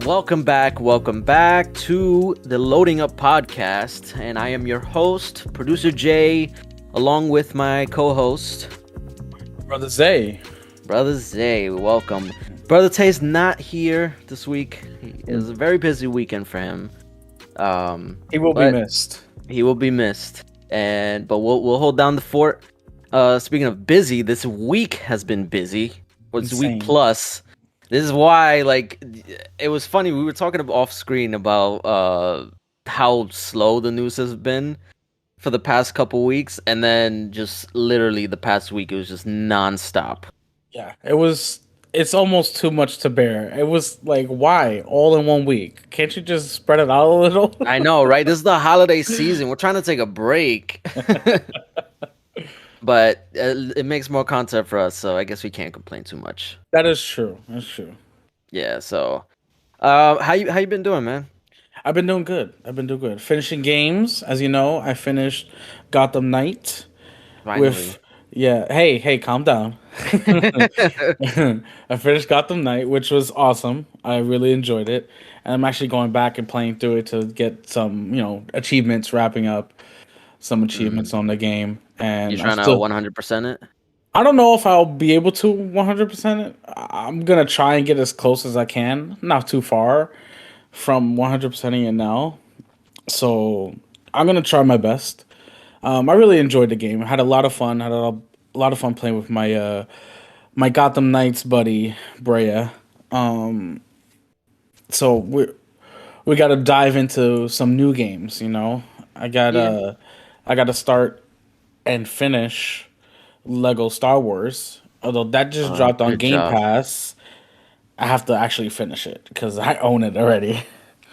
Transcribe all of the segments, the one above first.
Welcome back to the Loading Up Podcast, and I am your host, Producer Jay, along with my co-host, Brother Zay. Brother Zay. Welcome. Brother Zay's not here this week. It was a very busy weekend for him. He will be missed. He will be missed, but we'll hold down the fort. Speaking of busy, this week has been busy. It's week plus. This is why, it was funny. We were talking off screen about how slow the news has been for the past couple weeks, and then just literally the past week, it was just nonstop. Yeah, it's almost too much to bear. It was like, why all in 1 week? Can't you just spread it out a little? I know, right? This is the holiday season. We're trying to take a break. But it makes more content for us, so I guess we can't complain too much. That is true. That's true. Yeah. So, how you been doing, man? I've been doing good. Finishing games, as you know. I finished Gotham Knight. Finally. Hey, calm down. I finished Gotham Knight, which was awesome. I really enjoyed it, and I'm actually going back and playing through it to get some, achievements, wrapping up some achievements on the game. And you're trying to 100% it? I don't know if I'll be able to 100% it. I'm gonna try and get as close as I can, not too far from 100%ing it now. So I'm gonna try my best. I really enjoyed the game. I had a lot of fun. Had a lot of fun playing with my my Gotham Knights buddy Brea. So we got to dive into some new games. I gotta start and finish Lego Star Wars. Although that just dropped on Game Pass, I have to actually finish it because I own it already.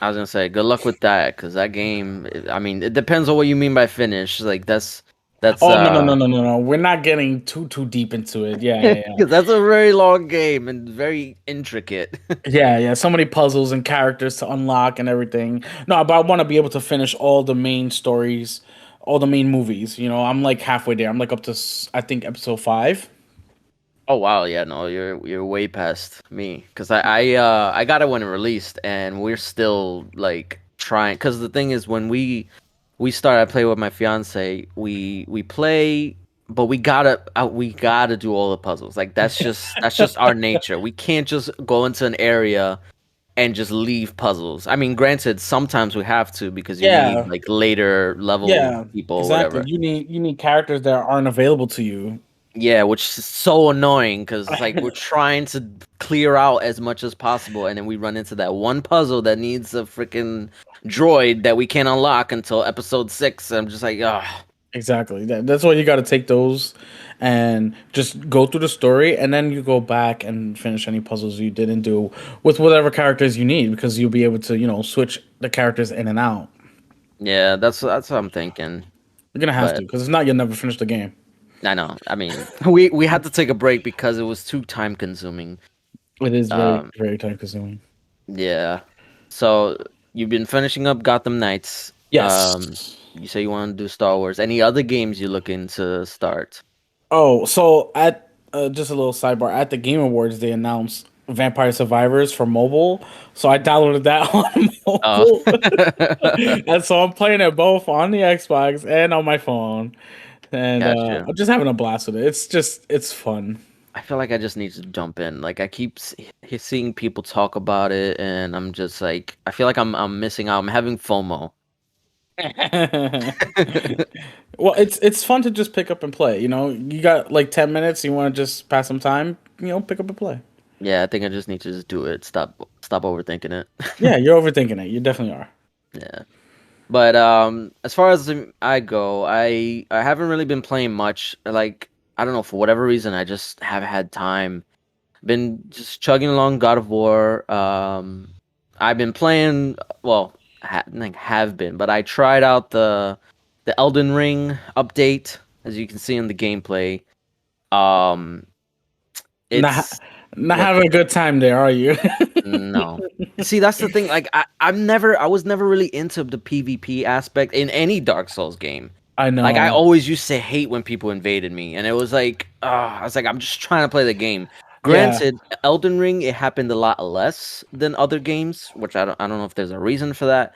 I was gonna say, good luck with that, because that game. I mean, it depends on what you mean by finish. Like that's. Oh no! We're not getting too deep into it. Yeah. That's a very long game and very intricate. Yeah. So many puzzles and characters to unlock and everything. No, but I want to be able to finish all the main stories, all the main movies. I'm like halfway there. I'm like up to I think episode 5. Oh wow, yeah, no, you're way past me, because I got it when it released, and we're still like trying. Because the thing is, when we start, I play with my fiance. We play, but we gotta do all the puzzles. Like that's just our nature. We can't just go into an area and just leave puzzles. I mean, granted, sometimes we have to, because you need like later level people, exactly. Whatever. You need characters that aren't available to you. Yeah, which is so annoying, because we're trying to clear out as much as possible, and then we run into that one puzzle that needs a freaking droid that we can't unlock until episode 6. I'm just like, ah. Exactly. That's why you got to take those and just go through the story, and then you go back and finish any puzzles you didn't do with whatever characters you need, because you'll be able to switch the characters in and out. Yeah, that's what I'm thinking. You're gonna have to, because if not, you'll never finish the game. I know. I mean, we had to take a break because it was too time consuming. It is very, very time consuming. Yeah. So you've been finishing up Gotham Knights. Yes. You say you want to do Star Wars. Any other games you're looking to start? Oh, so at just a little sidebar, at the Game Awards, they announced Vampire Survivors for mobile. So I downloaded that on mobile. And so I'm playing it both on the Xbox and on my phone. And I'm just having a blast with it. It's fun. I feel like I just need to jump in. Like, I keep seeing people talk about it, and I'm just like, I feel like I'm missing out. I'm having FOMO. Well, it's fun to just pick up and play. You got like 10 minutes. You want to just pass some time. Pick up and play. Yeah, I think I just need to just do it. Stop overthinking it. Yeah, you're overthinking it. You definitely are. Yeah. But as far as I go, I haven't really been playing much. Like, I don't know, for whatever reason, I just haven't had time. Been just chugging along God of War. I've been playing, well, have been, but I tried out the Elden Ring update, as you can see in the gameplay. It's not having a good time there, are you? No. See, that's the thing. Like, I was never really into the PvP aspect in any Dark Souls game. I know. Like, I always used to hate when people invaded me, and it was like, I was like, I'm just trying to play the game. Yeah, Granted, Elden Ring, it happened a lot less than other games, which I don't know if there's a reason for that,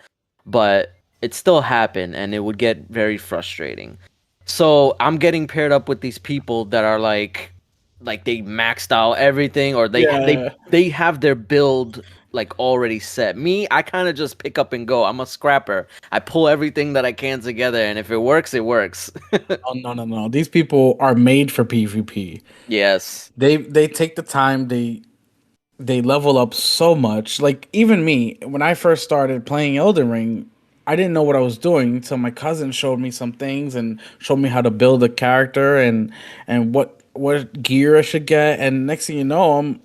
but it still happened and it would get very frustrating. So I'm getting paired up with these people that are like they maxed out everything, or yeah. they have their build like already set. Me, I kind of just pick up and go. I'm a scrapper. I pull everything that I can together, and if it works, it works. Oh no, no, no. These people are made for PvP. Yes. They take the time. They level up so much. Like even me, when I first started playing Elden Ring, I didn't know what I was doing until my cousin showed me some things and showed me how to build a character and what gear I should get. And next thing you know,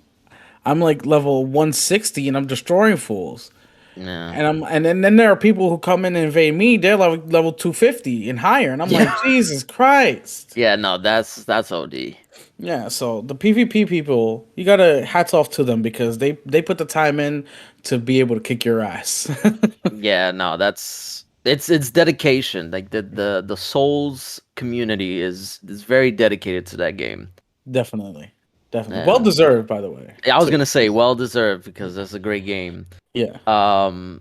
I'm like level 160 and I'm destroying fools. Yeah. And then there are people who come in and invade me. They're level 250 and higher, and I'm like, Yeah. Jesus Christ. Yeah, no, that's OD. Yeah, so the PvP people, you gotta hats off to them because they put the time in to be able to kick your ass. Yeah, no, that's it's dedication. Like the Souls community is very dedicated to that game. Definitely, definitely, well Yeah. deserved, by the way. I was So, gonna say well deserved because that's a great game. yeah. Um,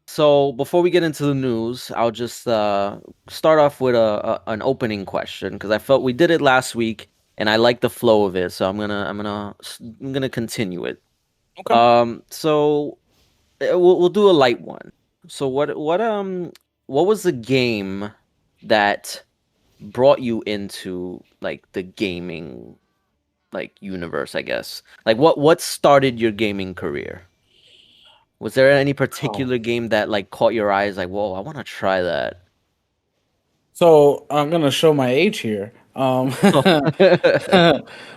so before we get into the news, I'll just start off with a an opening question because I felt we did it last week and I like the flow of it, so I'm gonna continue it. Okay. So we'll do a light one. So what was the game that brought you into like the gaming like universe, I guess? Like what started your gaming career? Was there any Oh. particular game that like caught your eyes like, "Whoa, I want to try that." So I'm gonna show my age here. Oh.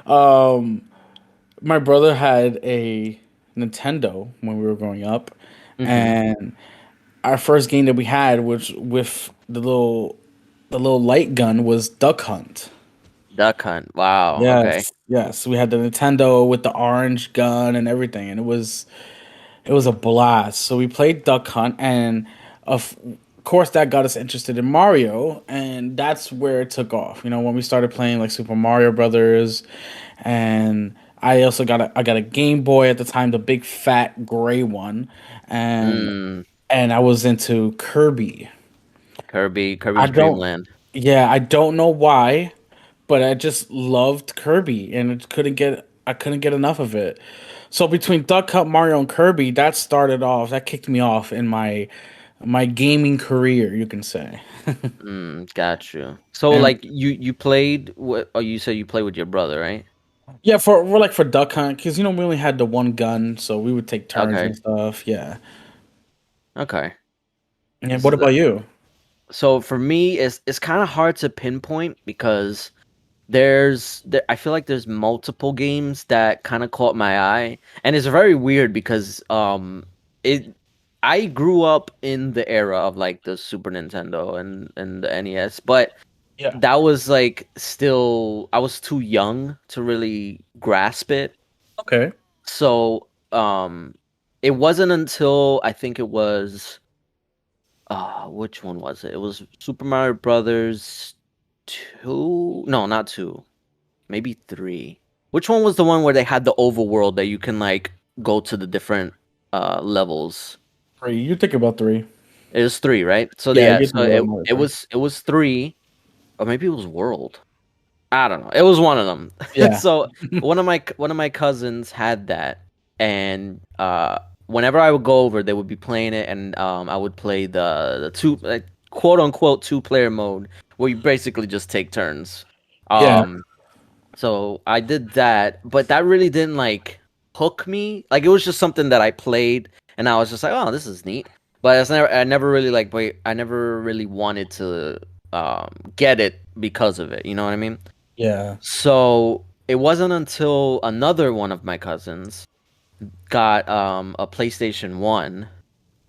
Um, my brother had a Nintendo when we were growing up, Mhm. and our first game that we had was with the little light gun was Duck Hunt. Duck Hunt. Wow. Okay. Yes, yes. We had the Nintendo with the orange gun and everything, and it was a blast. So we played Duck Hunt, and of course that got us interested in Mario, and that's where it took off. When we started playing like Super Mario Brothers, and I also got a Game Boy at the time, the big fat gray one, and Mm, and I was into Kirby. I Kirby's Dream don't, Land. yeah, I don't know why, but I just loved Kirby and I couldn't get enough of it. So between Duck Hunt, Mario, and Kirby, that kicked me off in my gaming career, you can say. Got you. So And like you played what? Oh, you said you played with your brother, right? yeah, for Duck Hunt, because we only had the one gun, so we would take turns Okay. and stuff. Yeah. Okay. And what So, about you? so for me, it's kind of hard to pinpoint because I feel like there's multiple games that kind of caught my eye, and it's very weird because it I grew up in the era of like the Super Nintendo and the NES, but Yeah. that was like still I was too young to really grasp it. Okay. So it wasn't until I think it was which one was it? It was Super Mario Brothers 2? No, not 2. Maybe 3. Which one was the one where they had the overworld that you can like go to the different levels? Three. You think about three. It was 3, right? So Yeah, yeah, you so think about more it three. was it was 3, or maybe it was World. I don't know. It was one of them. Yeah. So one of my cousins had that, and whenever I would go over, they would be playing it, and I would play the two like, quote unquote two-player mode where you basically just take turns. Yeah. Um, so I did that, but that really didn't like hook me. Like it was just something that I played, and I was just like, oh, this is neat. But I never really like wait. I never really wanted to get it because of it. You know what I mean? Yeah. So it wasn't until another one of my cousins got a PlayStation 1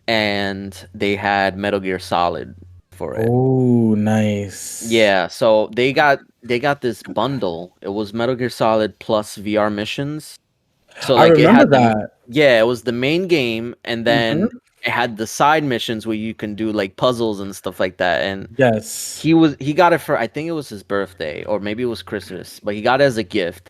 and they had Metal Gear Solid for it. Oh, nice. Yeah, so they got this bundle. It was Metal Gear Solid plus VR missions. So I like it remember had the that. yeah, it was the main game and then Hmm. it had the side missions where you can do like puzzles and stuff like that. And Yes. he got it for I think it was his birthday or maybe it was Christmas, but he got it as a gift.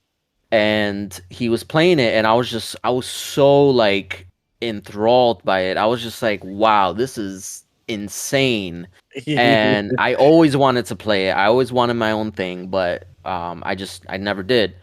and he was playing it, and I was so like enthralled by it. I was just like, wow, this is insane. And I always wanted to play it. I always wanted my own thing, but I never did.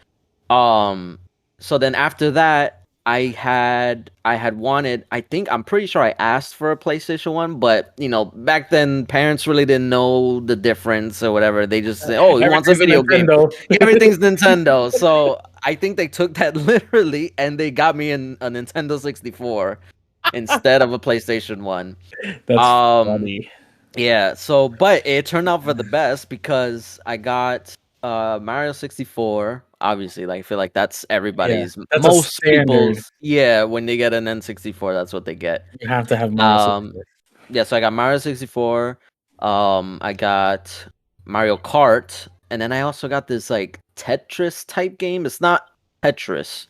Um, so then after that, I had wanted, I think I'm pretty sure I asked for a PlayStation 1, but you know, back then parents really didn't know the difference or whatever. They just say, "Oh, he wants a Everything's a video game." Nintendo. Everything's Nintendo. So I think they took that literally and they got me a Nintendo 64 instead of a PlayStation 1. That's Um funny. yeah, so but it turned out for the best because I got Mario 64. Obviously, like I feel like that's Yeah, everybody's that's a most standard. people's, yeah, when they get an N64, that's what they get. You have to have Mario Um 64. yeah, so I got Mario 64. I got Mario Kart, and then I also got this like Tetris type game. It's not Tetris,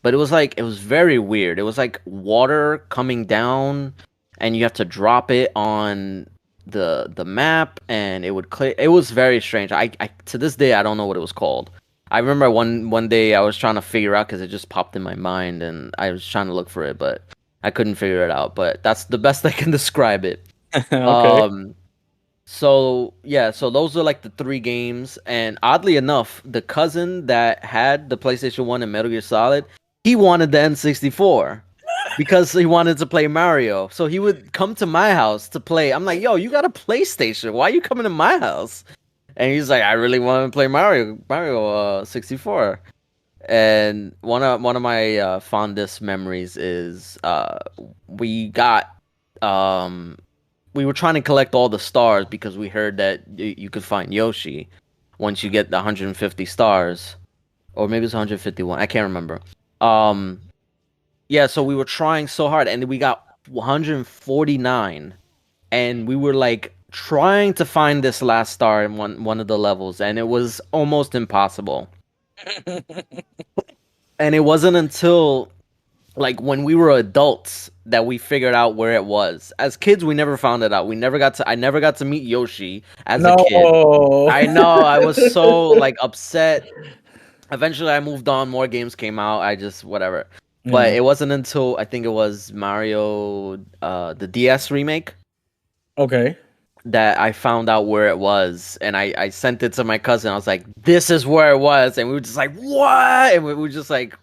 but it was very weird. It was like water coming down, and you have to drop it on the map, and it would clear. It was very strange. I to this day I don't know what it was called. I remember one day I was trying to figure out because it just popped in my mind, and I was trying to look for it, but I couldn't figure it out. But that's the best I can describe it. Okay. Um, so yeah, so those are like the three games, and oddly enough, the cousin that had the PlayStation 1 and Metal Gear Solid, he wanted the N64 because he wanted to play Mario. So he would come to my house to play. I'm like, "Yo, you got a PlayStation. Why are you coming to my house?" And he's like, "I really want to play Mario 64." And one of my fondest memories is we got um we were trying to collect all the stars because we heard that you could find Yoshi once you get the 150 stars, or maybe it's 151. I can't remember. Um, yeah, so we were trying so hard, and we got 149, and we were like trying to find this last star in one of the levels, and it was almost impossible. And it wasn't until like when we were adults that we figured out where it was. As kids, we never found it out. I never got to meet Yoshi as a kid. No. I know, I was so like upset. Eventually I moved on, more games came out. I just whatever. But Yeah. it wasn't until I think it was Mario the DS remake Okay. that I found out where it was, and I sent it to my cousin. I was like, "This is where it was," and we were just like, "What?" And we were just like,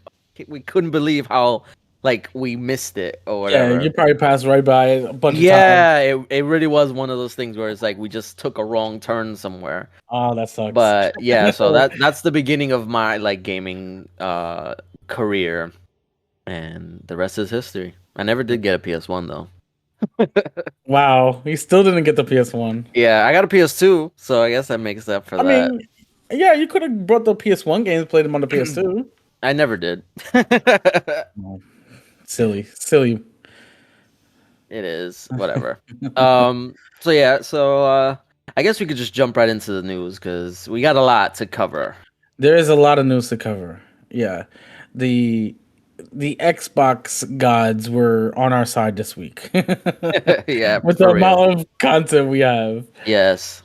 we couldn't believe how like we missed it or Yeah, you whatever. probably passed right by it a bunch of times. Yeah, it really was one of those things where it's like we just took a wrong turn somewhere. Oh, that sucks. But yeah, so that's the beginning of my like gaming career, and the rest is history. I never did get a PS1 though. Wow, he still didn't get the PS1. Yeah, I got a PS2, so I guess that makes up for I that. mean, yeah, you could have brought the PS1 games, played them on the PS2. I never did. Oh, silly, silly. It is whatever. So yeah, I guess we could just jump right into the news because we got a lot to cover. There is a lot of news to cover. Yeah, the the Xbox gods were on our side this week Yeah, with the for real. amount of content we have. Yes.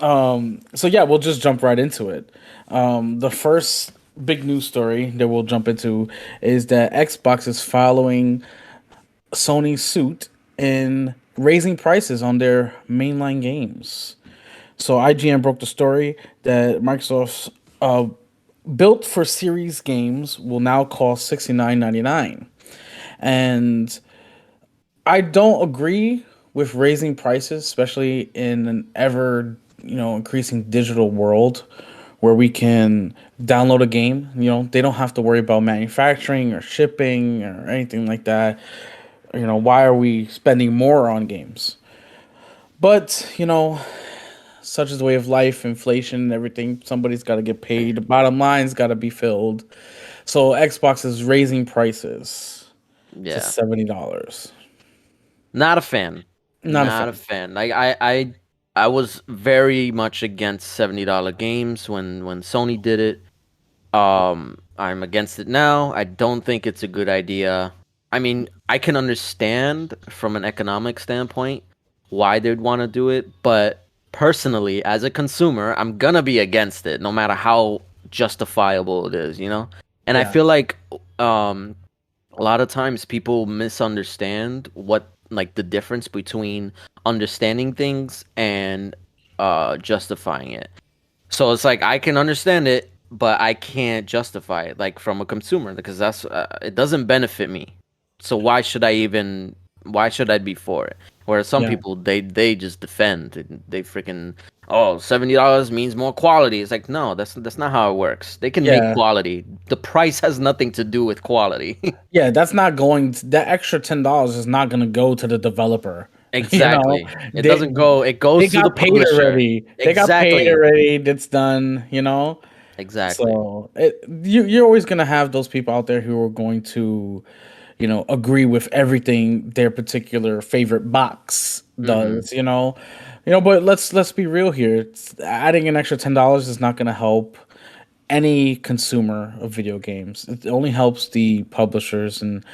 So yeah, we'll just jump right into it. The first big news story that we'll jump into is that Xbox is following Sony's suit in raising prices on their mainline games. So IGN broke the story that Microsoft's built for series games will now cost $69.99. And I don't agree with raising prices, especially in an ever, increasing digital world where we can download a game. They don't have to worry about manufacturing or shipping or anything like that. Why are we spending more on games? But, such is the way of life, inflation and everything. Somebody's got to get paid. The bottom line's got to be filled. So Xbox is raising prices to Yeah. $70. Not a fan. Not a Not a fan. fan. Like I was very much against $70 games when Sony did it. I'm against it now. I don't think it's a good idea. I mean, I can understand from an economic standpoint why they'd want to do it, but personally, as a consumer, I'm gonna be against it, no matter how justifiable it is, you know? And I Yeah. feel like um a lot of times people misunderstand what like the difference between understanding things and justifying it. So it's like I can understand it, but I can't justify it like from a consumer because that's it doesn't benefit me. So why should I be for it? Whereas some Yeah. people they just defend and they freaking oh $70 means more quality. It's like no, that's not how it works. They can make Yeah. quality. The price has nothing to do with quality. Yeah, that's not going that extra $10 is not going to go to the developer. You know, Exactly. It they doesn't go. It they goes to the got paid publisher. already. They got paid Exactly. already. It's done, you know? Exactly. So, you're always going to have those people out there who are going to, agree with everything their particular favorite box Mm-hmm. does, but let's be real here. Adding an extra $10 is not going to help any consumer of video games. It only helps the publishers and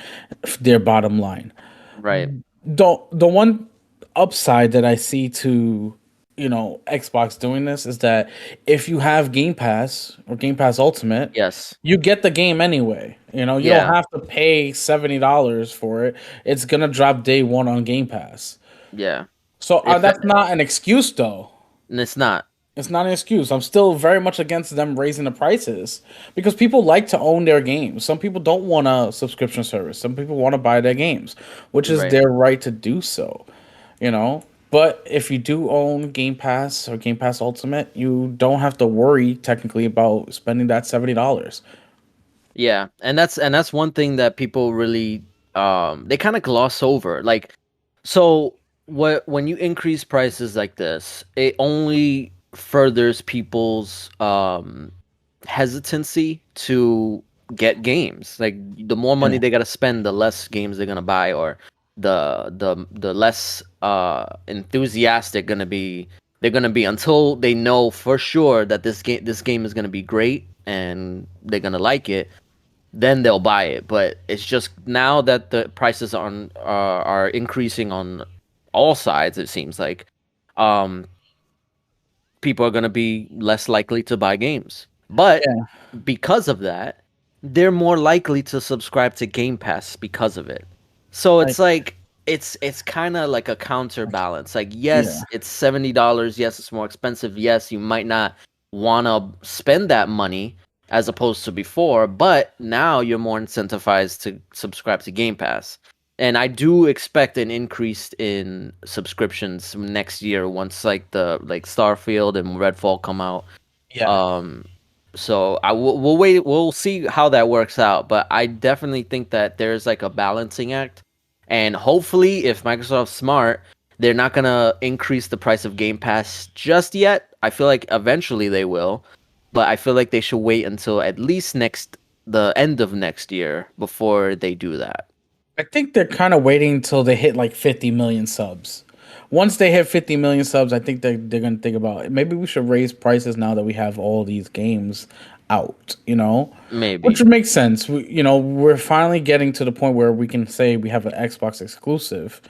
their bottom line. Right. The one upside that I see to Xbox doing this is that if you have Game Pass or Game Pass Ultimate, Yes. you get the game anyway. You don't Yeah. have to pay $70 for it. It's gonna drop day one on Game Pass. Yeah. So If that's not an excuse though. it's not. It's not an excuse. I'm still very much against them raising the prices because people like to own their games. Some people don't want a subscription service. Some people want to buy their games, which is Right. their right to do so, you know? But if you do own Game Pass or Game Pass Ultimate, you don't have to worry technically about spending that $70. Yeah. And that's one thing that people really they kind of gloss over. Like so when you increase prices like this, it only furthers people's hesitancy to get games. Like the more money Yeah. they gotta spend, the less games they're gonna buy, or the less enthusiastic gonna be they're gonna be until they know for sure that this game is gonna be great and they're gonna like it. Then they'll buy it. But it's just now that the prices are increasing on all sides. It seems like um people are going to be less likely to buy games. But Yeah. because of that, they're more likely to subscribe to Game Pass because of it. So I, it's like it's kind of like a counterbalance. Like yeah. yes, it's $70. Yes, it's more expensive. Yes, you might not want to spend that money as opposed to before, but now you're more incentivized to subscribe to Game Pass. And I do expect an increase in subscriptions next year once like Starfield and Redfall come out. Yeah. Um, so we'll wait. We'll see how that works out. But I definitely think that there's like a balancing act, and hopefully, if Microsoft's smart, they're not gonna increase the price of Game Pass just yet. I feel like eventually they will, but I feel like they should wait until at least the end of next year before they do that. I think they're kind of waiting until they hit like 50 million subs. Once they hit 50 million subs, I think they're going to think about maybe we should raise prices now that we have all these games out, which Maybe. would make sense. We're finally getting to the point where we can say we have an Xbox exclusive,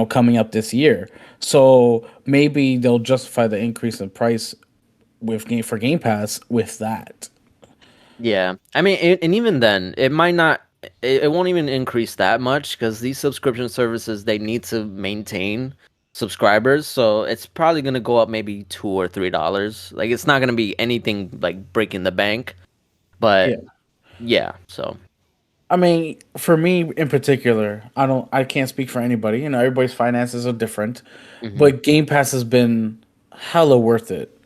coming up this year. So maybe they'll justify the increase in price for Game Pass with that. Yeah, I mean, and even then, it might not. It won't even increase that much because these subscription services they need to maintain subscribers, so it's probably gonna go up maybe $2 or $3. Like it's not gonna be anything like breaking the bank, Yeah. but yeah. So I mean, for me in particular, I can't speak for anybody. Everybody's finances are different, hmm but Game Pass has been hella worth it. You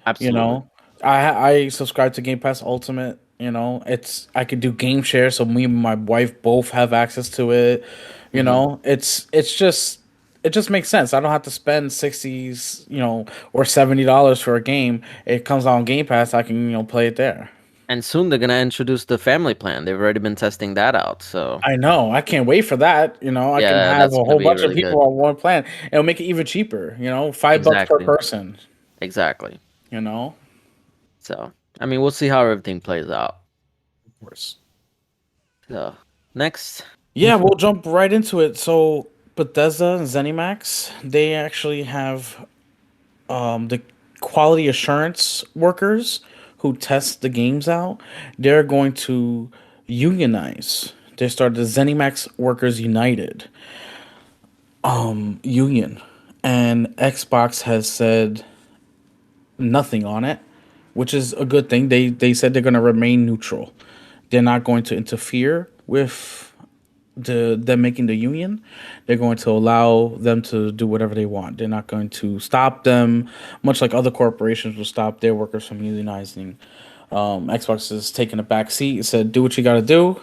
absolutely. know, I subscribe to Game Pass Ultimate. I could do game share, so me and my wife both have access to it. hmm It just makes sense. I don't have to spend 60s, or $70 for a game. It comes out on Game Pass. I can play it there. And soon they're gonna introduce the family plan. They've already been testing that out. So I know. I can't wait for that. I can yeah, have that's a gonna whole be bunch of really people good. on one plan. It'll make it even cheaper. $5 per Exactly. person. Exactly. You know. So I mean, we'll see how everything plays out. Of course. So next. Yeah, we'll jump right into it. So Bethesda and ZeniMax, they actually have the quality assurance workers who test the games out, they're going to unionize. They started the ZeniMax Workers United union, and Xbox has said nothing on it, which is a good thing. They said they're going to remain neutral. They're not going to interfere with them making the union. They're going to allow them to do whatever they want. They're not going to stop them, much like other corporations will stop their workers from unionizing. Xbox is taking a back seat. It said, "Do what you got to do."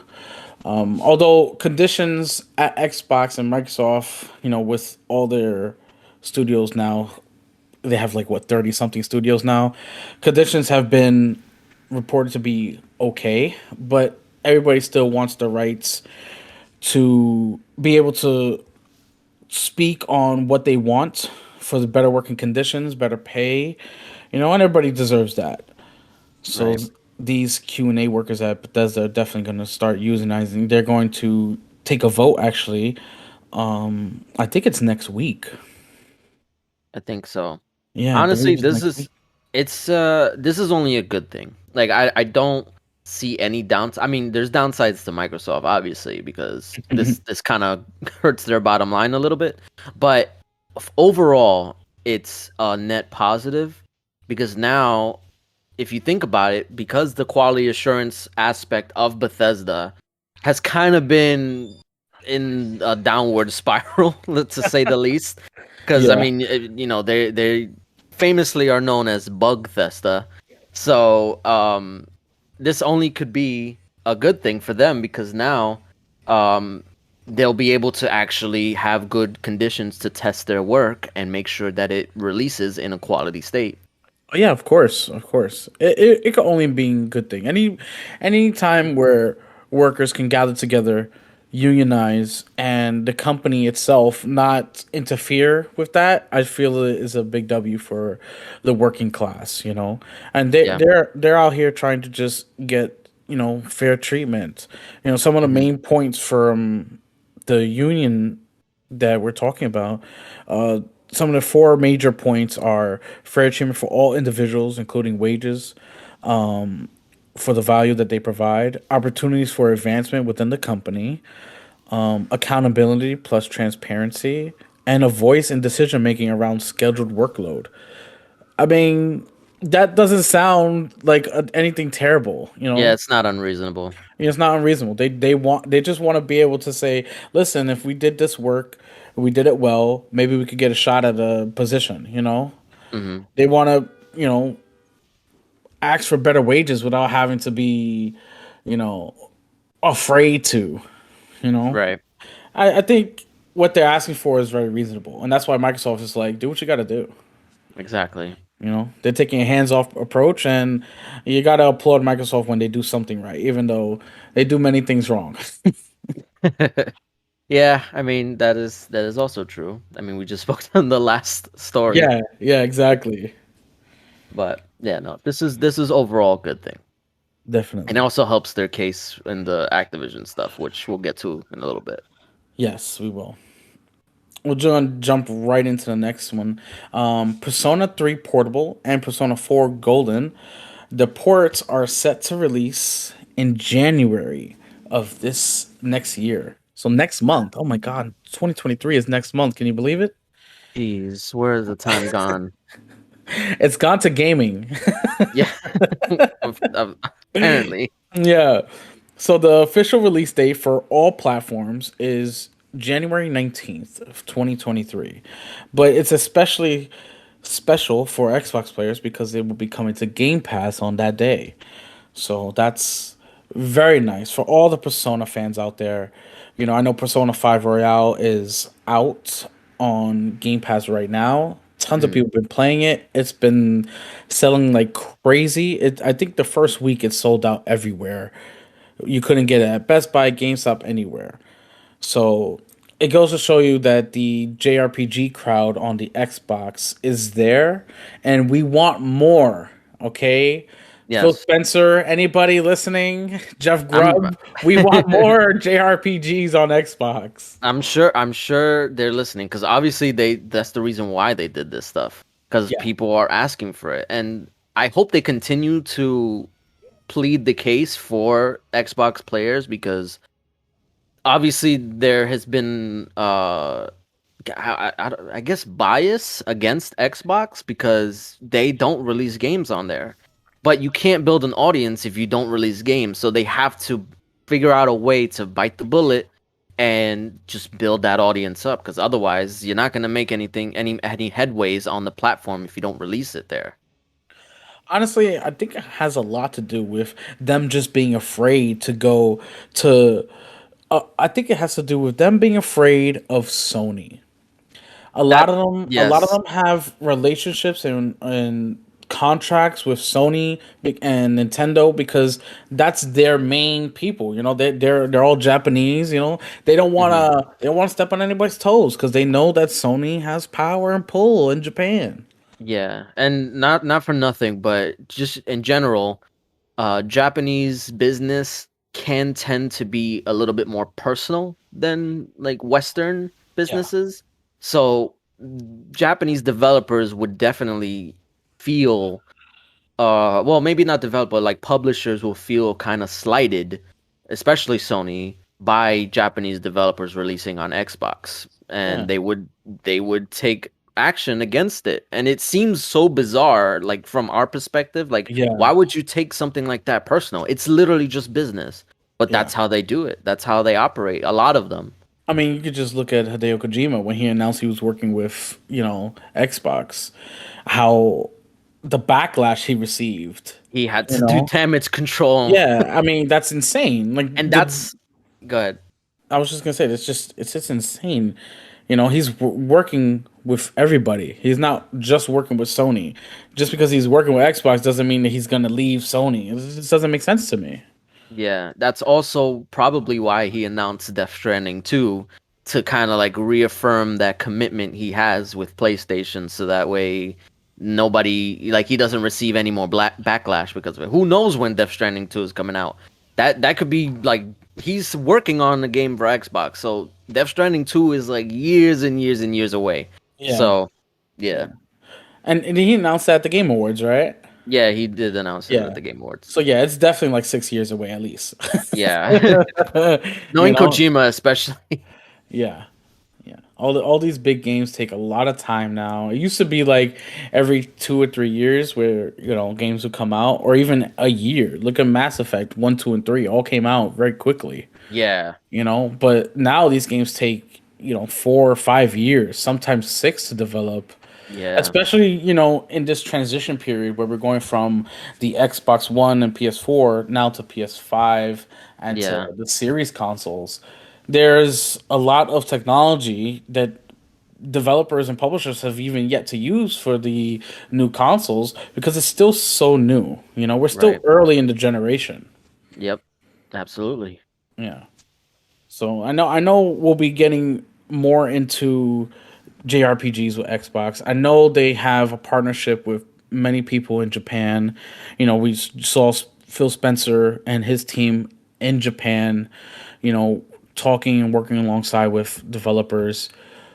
Although conditions at Xbox and Microsoft, with all their studios now, they have like what 30 something studios now. Conditions have been reported to be okay, but everybody still wants the rights to be able to speak on what they want for the better working conditions, better pay, and everybody deserves that. So Right. these Q&A workers at Bethesda are definitely going to start unionizing. They're going to take a vote actually. I think it's next week. I think so. Yeah, I Honestly, believe it's next week. this is only a good thing. Like I don't see any downs. I mean, there's downsides to Microsoft, obviously, because this kind of hurts their bottom line a little bit. But overall, it's a net positive because now, if you think about it, because the quality assurance aspect of Bethesda has kind of been in a downward spiral, let's just say the least. Because I Yeah. mean, they famously are known as Bugthesta, so this only could be a good thing for them because now um, they'll be able to actually have good conditions to test their work and make sure that it releases in a quality state. Oh, yeah, of course, of course. It could only be a good thing. Any time where workers can gather together, unionize, and the company itself not interfere with that, I feel it is a big W for the working class. And Yeah. they're out here trying to just get fair treatment. Some of the Hmm. main points from the union that we're talking about, uh, some of the four major points are fair treatment for all individuals, including wages, for the value that they provide, opportunities for advancement within the company, accountability plus transparency, and a voice in decision making around scheduled workload. I mean, that doesn't sound like anything terrible, Yeah, it's not unreasonable. It's not unreasonable. They just want to be able to say, listen, if we did this work, we did it well, maybe we could get a shot at a position. Hmm. They want to, ask for better wages without having to be, you know, afraid to, you know. Right. I think what they're asking for is very reasonable. And that's why Microsoft is like, do what you gotta do. Exactly. They're taking a hands-off approach, and you gotta applaud Microsoft when they do something right, even though they do many things wrong. Yeah, I mean that is also true. I mean, we just spoke on the last story, Yeah, yeah, exactly. but yeah, no, this is overall a good thing, and it Definitely. also helps their case in the Activision stuff, which we'll get to in a little bit. Yes, we will. We're gonna jump right into the next one. Persona 3 Portable and Persona 4 Golden. The ports are set to release in January of this next year. So next month. Oh my god, 2023 is next month. Can you believe it? Jeez, where's the time gone? It's gone to gaming. Yeah, apparently. Yeah. So the official release date for all platforms is January 19th of 2023. But it's especially special for Xbox players because it will be coming to Game Pass on that day. So that's very nice for all the Persona fans out there. I know Persona 5 Royale is out on Game Pass right now. Tons of Mhm. people have been playing it. It's been selling like crazy. I think the first week it sold out everywhere. You couldn't get it at Best Buy, GameStop, anywhere. So it goes to show you that the JRPG crowd on the Xbox is there, and we want more. Okay, Phil Yes, Spencer, anybody listening? Jeff I'm. Grubb, we want more JRPGs on Xbox. I'm sure they're listening because obviously that's the reason why they did this stuff because Yeah, people are asking for it, and I hope they continue to plead the case for Xbox players because obviously there has been I guess bias against Xbox because they don't release games on there. But you can't build an audience if you don't release games, so they have to figure out a way to bite the bullet and just build that audience up because otherwise you're not going to make any headways on the platform if you don't release it there. Honestly, I think it has a lot to do with them just being afraid to go to. I think it has to do with them being afraid of Sony. That A lot of yes. them have relationships and contracts with Sony and Nintendo because that's their main people. You know, they're all Japanese. You know, Mhm. they don't want to step on anybody's toes because they know that Sony has power and pull in Japan. Yeah, and not for nothing, but just in general, Japanese business can tend to be a little bit more personal than like Western Yeah, businesses. So Japanese developers would definitely feel well, maybe not developer, like publishers will feel kind of slighted, especially Sony, by Japanese developers releasing on Xbox, yeah, and they would take action against it. And it seems so bizarre, like from our perspective, like yeah, why would you take something like that personal? It's literally just business, but yeah. that's how they do it. That's how they operate. A lot of them. I mean, you could just look at Hideo Kojima when he announced he was working with, Xbox, how the backlash he received, He had you to do know? damage control, Yeah, I mean, that's insane. Like and that's go ahead. I was just gonna say, it's just insane. You know, he's working with everybody. He's not just working with Sony. Just because he's working with Xbox doesn't mean that he's gonna leave Sony. It just doesn't make sense to me. Yeah, that's also probably why he announced Death Stranding 2 to kind of like reaffirm that commitment he has with PlayStation so that way nobody like he doesn't receive any more backlash because of it. Who knows when Death Stranding 2 is coming out? That could be like he's working on the game for Xbox. So Death Stranding 2 is like years and years and years away. Yeah, So, yeah. yeah. And he announced that at the Game Awards, right? Yeah, he did announce it at Yeah. the Game Awards. So yeah, it's definitely like 6 years away at least. Yeah. You Knowing know? Kojima especially. Yeah. Yeah. All these big games take a lot of time now. It used to be like every 2 or 3 years where, games would come out, or even a year. Look at Mass Effect 1, 2, and 3 all came out very quickly. Yeah. But now these games take, 4 or 5 years, sometimes six to develop. Yeah. Especially, in this transition period where we're going from the Xbox One and PS4 now to PS5 and to Yeah. the series consoles. There's a lot of technology that developers and publishers have even yet to use for the new consoles because it's still so new. We're still Right. early in the generation. Yep. Absolutely. Yeah. So I know we'll be getting more into JRPGs with Xbox. I know they have a partnership with many people in Japan. We saw Phil Spencer and his team in Japan, you know, talking and working alongside with developers.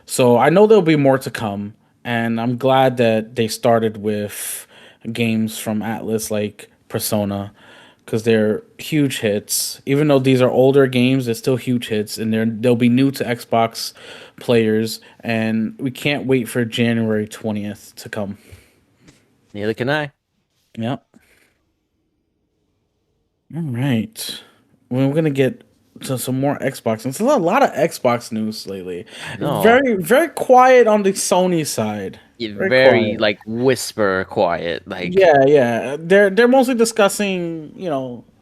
So I know there'll be more to come, and I'm glad that they started with games from Atlas like Persona because they're huge hits. Even though these are older games, they're still huge hits, and they'll be new to Xbox players. And we can't wait for January 20th to come. Neither can I. Yep. All right. Well, we're gonna get to some more Xbox. There's a lot of Xbox news lately. No. Very, very quiet on the Sony side. Very Very quiet. like whisper quiet. Like Yeah, yeah. They're mostly discussing,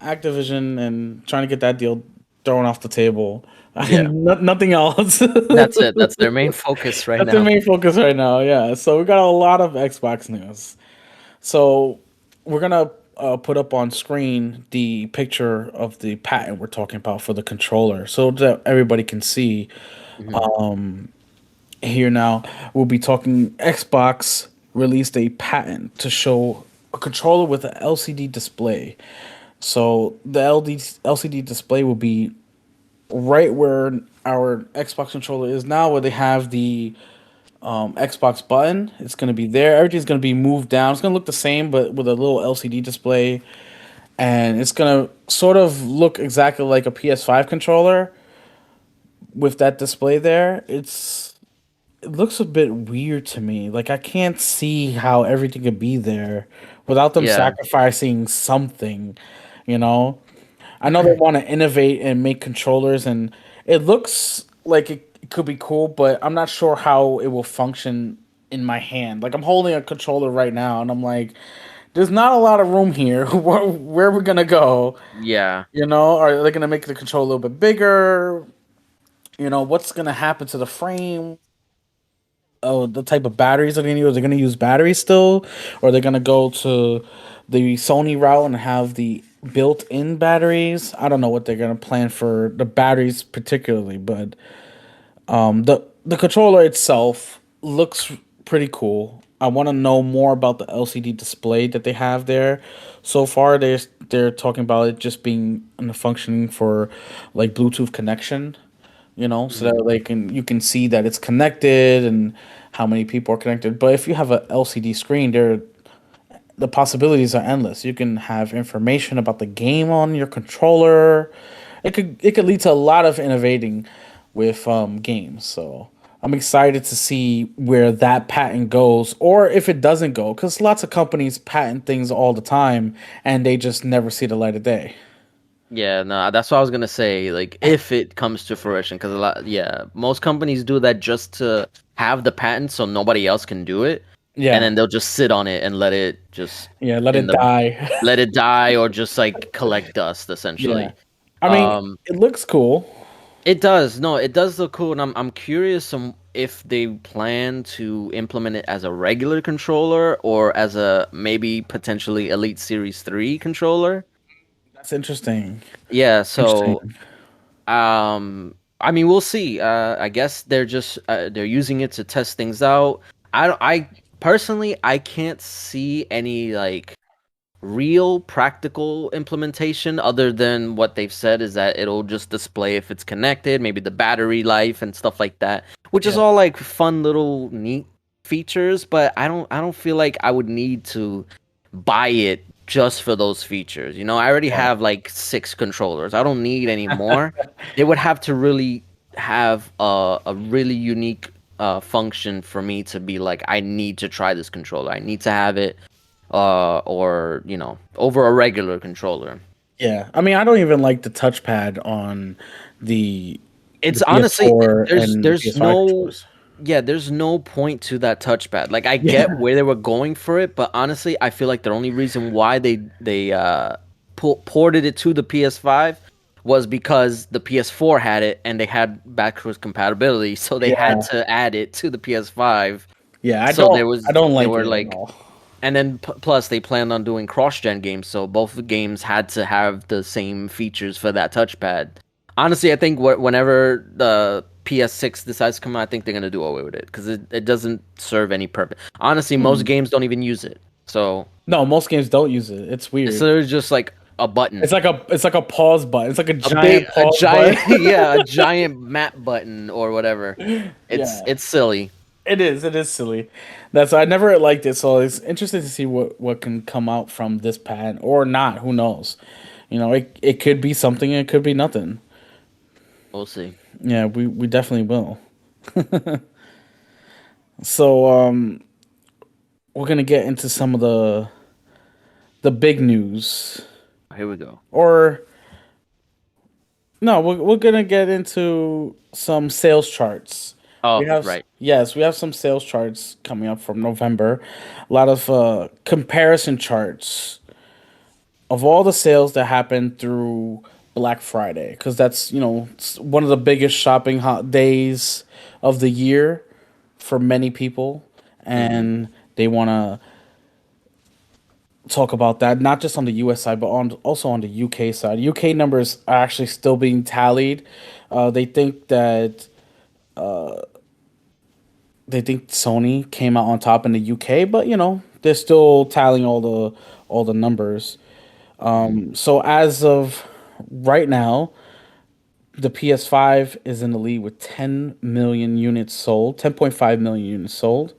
Activision and trying to get that deal thrown off the table. yeah. Nothing else. That's it. That's their main focus right That's their now. main focus right now. Yeah. So we got a lot of Xbox news. So we're gonna put up on screen the picture of the patent we're talking about for the controller, so that everybody can see. Hmm. Here now, we'll be talking. Xbox released a patent to show a controller with an LCD display. So the LCD display will be right where our Xbox controller is now, where they have the Xbox button. It's gonna be there. Everything's gonna be moved down. It's gonna look the same, but with a little LCD display, and it's gonna sort of look exactly like a PS5 controller with that display there. It looks a bit weird to me. Like I can't see how everything could be there without them Yeah. sacrificing something, you know? I know they want to innovate and make controllers, and it looks like it could be cool, but I'm not sure how it will function in my hand. Like I'm holding a controller right now, and I'm like, there's not a lot of room here. Where are we gonna go? Yeah. You know, are they gonna make the controller a little bit bigger? You know, what's gonna happen to the frame? Oh, the type of batteries they're gonna use. They're gonna use batteries still, or they're gonna go to the Sony route and have the built-in batteries. I don't know what they're gonna plan for the batteries particularly, but the controller itself looks pretty cool. I want to know more about the LCD display that they have there. So far, they're talking about it just being functioning for like Bluetooth connection, you know, so that Mhm. they can you can see that it's connected and how many people are connected. But if you have a LCD screen, the possibilities are endless. You can have information about the game on your controller. It could lead to a lot of innovating with games. So I'm excited to see where that patent goes, or if it doesn't go, because lots of companies patent things all the time and they just never see the light of day. Yeah, no, that's what I was gonna say. Like, if it comes to fruition, because a lot, yeah, most companies do that just to have the patent so nobody else can do it, and Yeah, then they'll just sit on it and let it just yeah, let in it the die. let it die or just like collect dust Yeah, essentially. I mean, Um, it looks cool. it does. No, it does look cool, and I'm curious on if they plan to implement it as a regular controller or as a maybe potentially Elite Series 3 controller. That's interesting. Yeah, Interesting. so I mean, we'll see. I guess they're using it to test things out. I personally I can't see any like real practical implementation other than what they've said is that it'll just display if it's connected, maybe the battery life and stuff like that, which is Yeah, all like fun little neat features, but I don't feel like I would need to buy it just for those features. You know, I already yeah, have like 6 controllers. I don't need any more. They would have to really have a really unique function for me to be like I need to try this controller. I need to have it or over a regular controller. yeah. I mean, I don't even like the touchpad on the It's the honestly PS4 there's and the there's PS5 no controllers. yeah, there's no point to that touchpad. Like I get Yeah, where they were going for it, but honestly, I feel like the only reason why they ported it to the PS5 was because the PS4 had it and they had backwards compatibility, so they had yeah, to add it to the PS5. yeah. I So don't, there I was don't they like were it at like all. And then plus they planned on doing cross-gen games, so both the games had to have the same features for that touchpad. Honestly, I think whenever the PS6 decides to come out, I think they're gonna do away with it because it doesn't serve any purpose. Honestly, most Hmm. games don't even use it, so No, most games don't use it. It's it's weird. literally just like a button, It's like a pause button. It's like a giant a pause giant, button. yeah, a giant map button or whatever. It's Yeah, it's silly. it is. It is silly. That's I never liked it. So it's interesting to see what can come out from this pad or not. Who knows? You know, it could be something. It could be nothing. We'll see. Yeah, we definitely will. So we're gonna get into some of the big news, Here we go. or no, we're gonna get into some sales charts. Oh, right. We have some sales charts coming up from November. A lot of comparison charts of all the sales that happened through Black Friday, because that's one of the biggest shopping days of the year for many people, Mm-hmm. and they want to talk about that not just on the U.S. side, but also on the U.K. side. U.K. numbers are actually still being tallied. They think that Sony came out on top in the UK, but they're still tallying all the numbers. Mm-hmm. So as of right now, The PS5 is in the lead with 10 million units sold, 10.5 million units sold.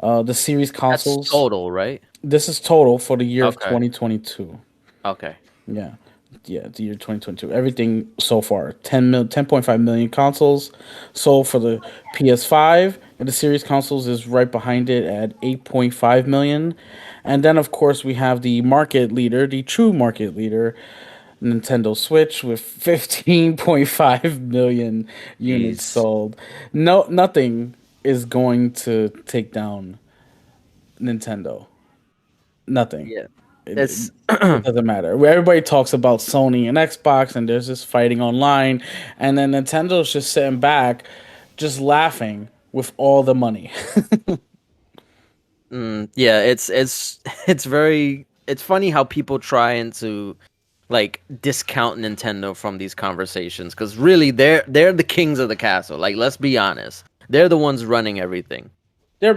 The series That's consoles, total, right? this is total for the year of Okay. 2022. Okay. Yeah. Yeah, the year 2022. Everything so far. 10.5 million consoles sold for the PS5, and the series consoles is right behind it at 8.5 million. And then of course we have the market leader, the true market leader, Nintendo Switch with 15.5 million units Jeez. sold. No, nothing is going to take down Nintendo. Nothing. Yeah. It, it, It's it doesn't matter. Where everybody talks about Sony and Xbox, and there's this fighting online, and then Nintendo's just sitting back, just laughing with all the money. yeah, it's it's very it's funny how people trying to like discount Nintendo from these conversations because really they're the kings of the castle. Like let's be honest, they're the ones running everything. There are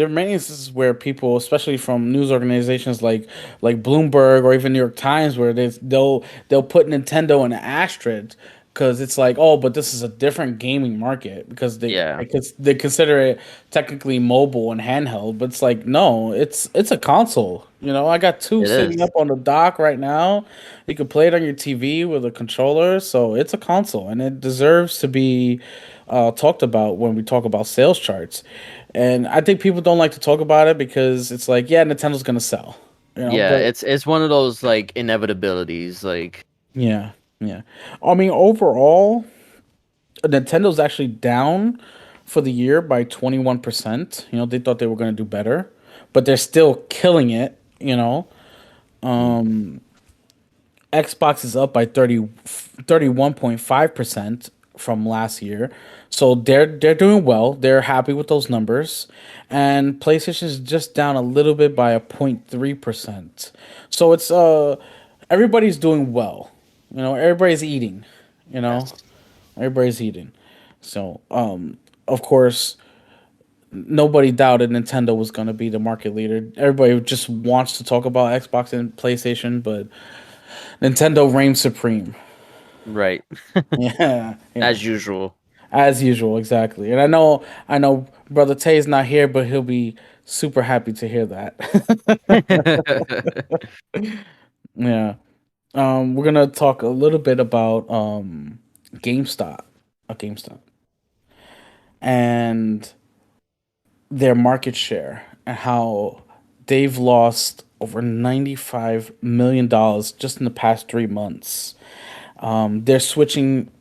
many instances where people, especially from news organizations like Bloomberg or even New York Times, where they'll put Nintendo in an asterisk because it's like, oh, but this is a different gaming market because Yeah, they consider it technically mobile and handheld, but it's like no, it's a console. I got two it sitting is. up on the dock right now. You can play it on your TV with a controller, so it's a console and it deserves to be talked about when we talk about sales charts. And I think people don't like to talk about it because it's like, yeah, Nintendo's gonna sell, Yeah, but it's one of those like inevitabilities. Like yeah, yeah. I mean, overall, Nintendo's actually down for the year by 21%. They thought they were gonna do better, but they're still killing it. mhm. Xbox is up by 31.5% from last year. So they're doing well. They're happy with those numbers. And PlayStation is just down a little bit by a 0.3%. So it's everybody's doing well. Everybody's eating, you know. Yes, Everybody's eating. So of course nobody doubted Nintendo was going to be the market leader. Everybody just wants to talk about Xbox and PlayStation, but Nintendo reigns supreme. right. Yeah, yeah. As usual. As usual, exactly. And I know Brother Tay's not here, but he'll be super happy to hear that. Yeah. We're gonna talk a little bit about GameStop, GameStop, and their market share and how they've lost over $95 million just in the past 3 months. They're switching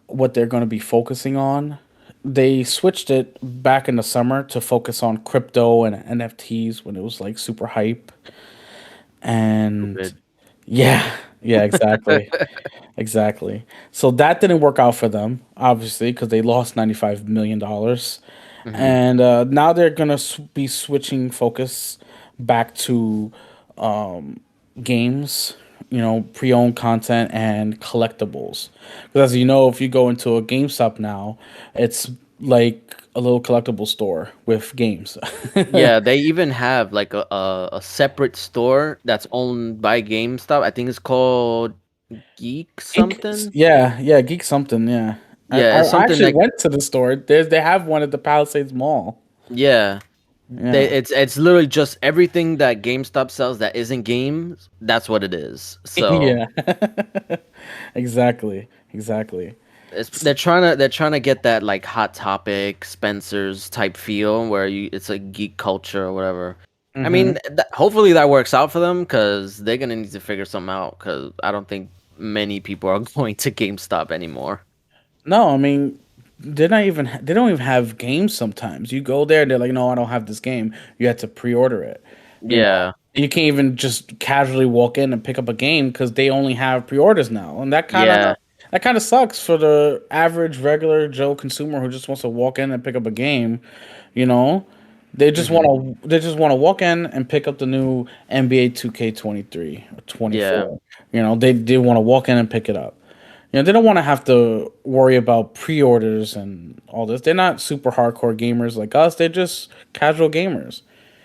what they're going to be focusing on. They switched it back in the summer to focus on crypto and NFTs when it was like super hype. And Stupid. yeah, yeah, exactly. Exactly. So that didn't work out for them, obviously, because they lost $95 million. Hmm. And now they're going to be switching focus back to games, pre-owned content and collectibles. Because as you know, if you go into a GameStop now, it's like a little collectible store with games. Yeah, they even have like a separate store that's owned by GameStop. I think it's called Geek something. Yeah, yeah, Geek something, yeah. I, Yeah, I it's I something actually like went to the store. They have one at the Palisades Mall. yeah. Yeah. It's literally just everything that GameStop sells that isn't games. That's what it is. So Yeah. Exactly. Exactly. they're trying to get that like Hot Topic, Spencer's type feel where it's a geek culture or whatever. I Hmm. mean, hopefully that works out for them because they're gonna need to figure something out because I don't think many people are going to GameStop anymore. No, I mean, they don't even have games sometimes. You go there and they're like, "No, I don't have this game." You have to pre-order it. You know. Yeah, You can't even just casually walk in and pick up a game because they only have pre-orders now. And yeah, that kind of sucks for the average regular Joe consumer who just wants to walk in and pick up a game, you know? hmm, They just want to walk in and pick up the new NBA 2K23 or yeah, 24. They want to walk in and pick it up. They don't want to have to worry about pre-orders and all this. They're not super hardcore gamers like us. They're just casual gamers.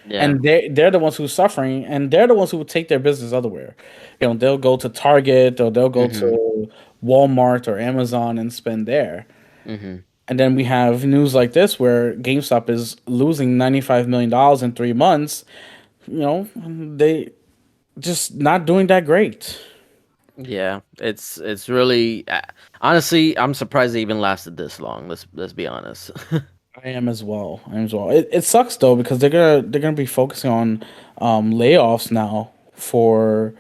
yeah, And they're the ones who's suffering, and they're the ones who would take their business otherwhere. They'll go to Target or they'll go hmm, to Walmart or Amazon and spend there. Hmm. And then we have news like this where GameStop is losing $95 million in 3 months. You know, they just not doing that great. Yeah, it's really honestly, I'm surprised they even lasted this long. Let's be honest. I am as well. I am as well. It sucks though because they're gonna be focusing on layoffs now for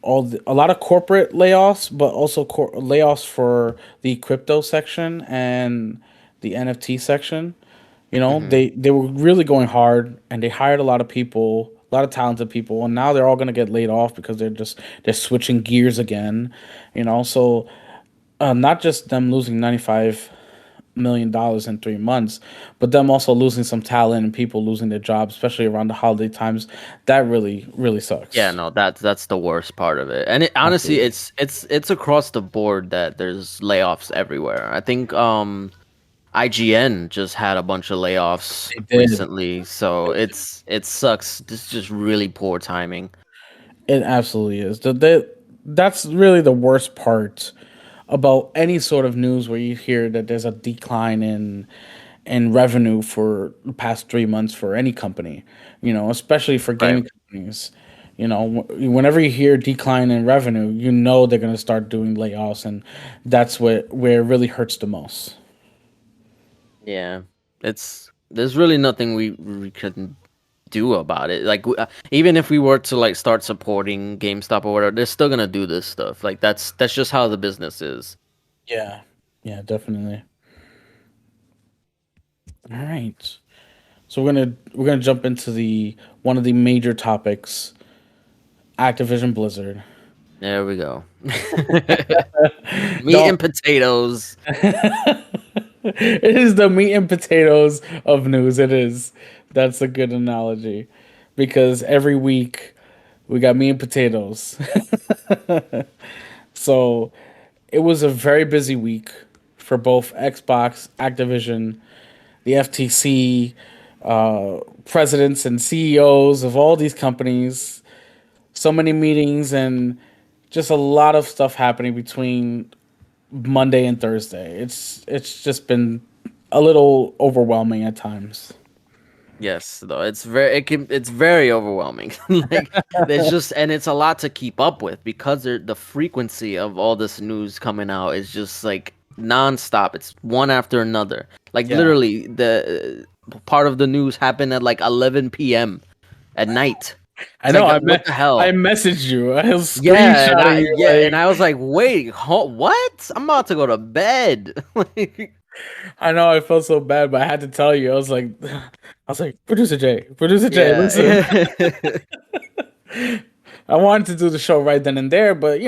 a lot of corporate layoffs, but also layoffs for the crypto section and the NFT section. You know, Hmm. they were really going hard and they hired a lot of people, a lot of talented people, and now they're all gonna get laid off because they're switching gears again. You know, so not just them losing $95 million in 3 months, but them also losing some talent and people losing their jobs, especially around the holiday times. That really, really Yeah, sucks. no, that's the worst part of it. And honestly, Absolutely. it's across the board that there's layoffs everywhere. I think IGN just had a bunch of layoffs They did. recently, so it sucks. This is just really poor timing. It absolutely is. That's really the worst part about any sort of news where you hear that there's a decline in revenue for the past 3 months for any company, you know, especially for Right. gaming companies. You know, whenever you hear decline in revenue, you know they're going to start doing layoffs, and that's where it really hurts the most. Yeah. There's really nothing we can do about it. Like even if we were to like start supporting GameStop or whatever, they're still gonna do this stuff. Like that's just how the business is. Yeah, yeah, definitely. All right, so we're gonna jump into the one of the major topics, Activision Blizzard. There we go. Meat Don't. and potatoes. It is the meat and potatoes of news. It is. That's a good analogy, because every week we got meat and potatoes. So it was a very busy week for both Xbox, Activision, the FTC, presidents and CEOs of all these companies. So many meetings and just a lot of stuff happening between Monday and Thursday. It's just been a little overwhelming at times. Yes, though it's very overwhelming. Like there's just and it's a lot to keep up with because the frequency of all this news coming out is just like nonstop. It's one after another. Like Yeah, literally the part of the news happened at like 11 p.m. at night. I It's know. like I what the I hell? messaged you. I was Yeah, screenshotting you and like I was like, wait, what? I'm about to go to bed. Like, I know. I felt so bad, but I had to tell you. I was like, Producer Jay, yeah, listen. yeah. I wanted to do the show right then and there, but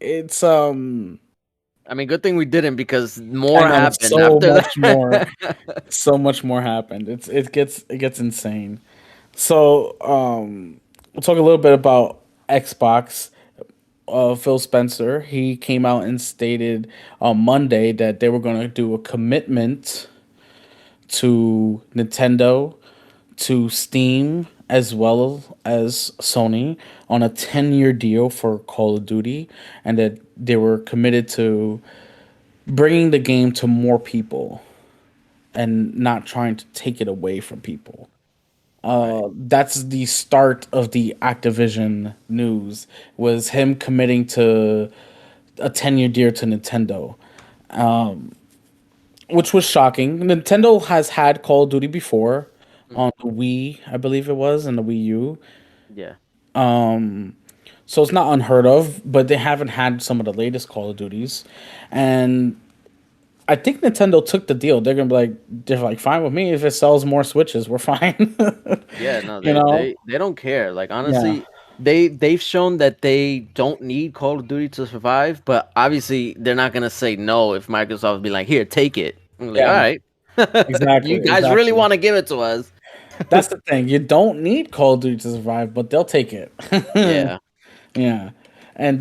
it's I mean, good thing we didn't because I more know happened after that. so much more happened. It gets insane. So, we'll talk a little bit about Xbox. Phil Spencer, he came out and stated on Monday that they were going to do a commitment to Nintendo, to Steam, as well as Sony on a 10-year deal for Call of Duty, and that they were committed to bringing the game to more people and not trying to take it away from people. Right. That's the start of the Activision news, was him committing to a 10-year deal to Nintendo, which was shocking. Nintendo has had Call of Duty before on Mhm. the Wii, I believe it was, and the Wii U. Yeah. So it's not unheard of, but they haven't had some of the latest Call of Duties. And I think Nintendo took the deal. They're like fine with me if it sells more Switches, we're fine. Yeah, no, you they know? they they don't care. Like Yeah. honestly, they've shown that they don't need Call of Duty to survive, but obviously they're not gonna say no if Microsoft be like, "Here, take it." I'm like, "All Yeah. right. Exactly. You guys really Exactly. want to give it to us." That's the thing. You don't need Call of Duty to survive, but they'll take it. Yeah. Yeah. And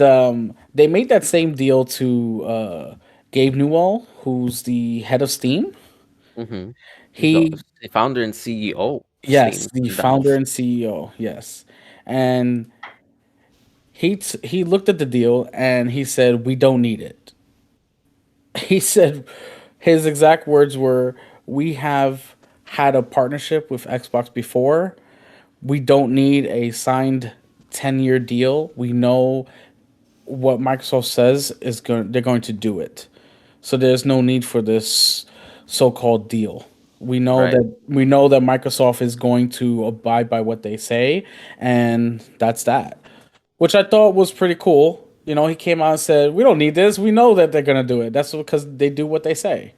they made that same deal to Gabe Newell, who's the head of Steam. Mhm. He's He, the founder and CEO of yes, Steam the and founder Valve. and CEO, yes. And he looked at the deal and he said, "We don't need it." He said his exact words were, "We have had a partnership with Xbox before. We don't need a signed 10-year deal. We know what Microsoft says is going they're going to do it. So there's no need for this so-called deal. Right. We know that Microsoft is going to abide by what they say, and that's that." Which I thought was pretty cool. You know, he came out and said, "We don't need this. We know that they're gonna do it. That's because they do what they say."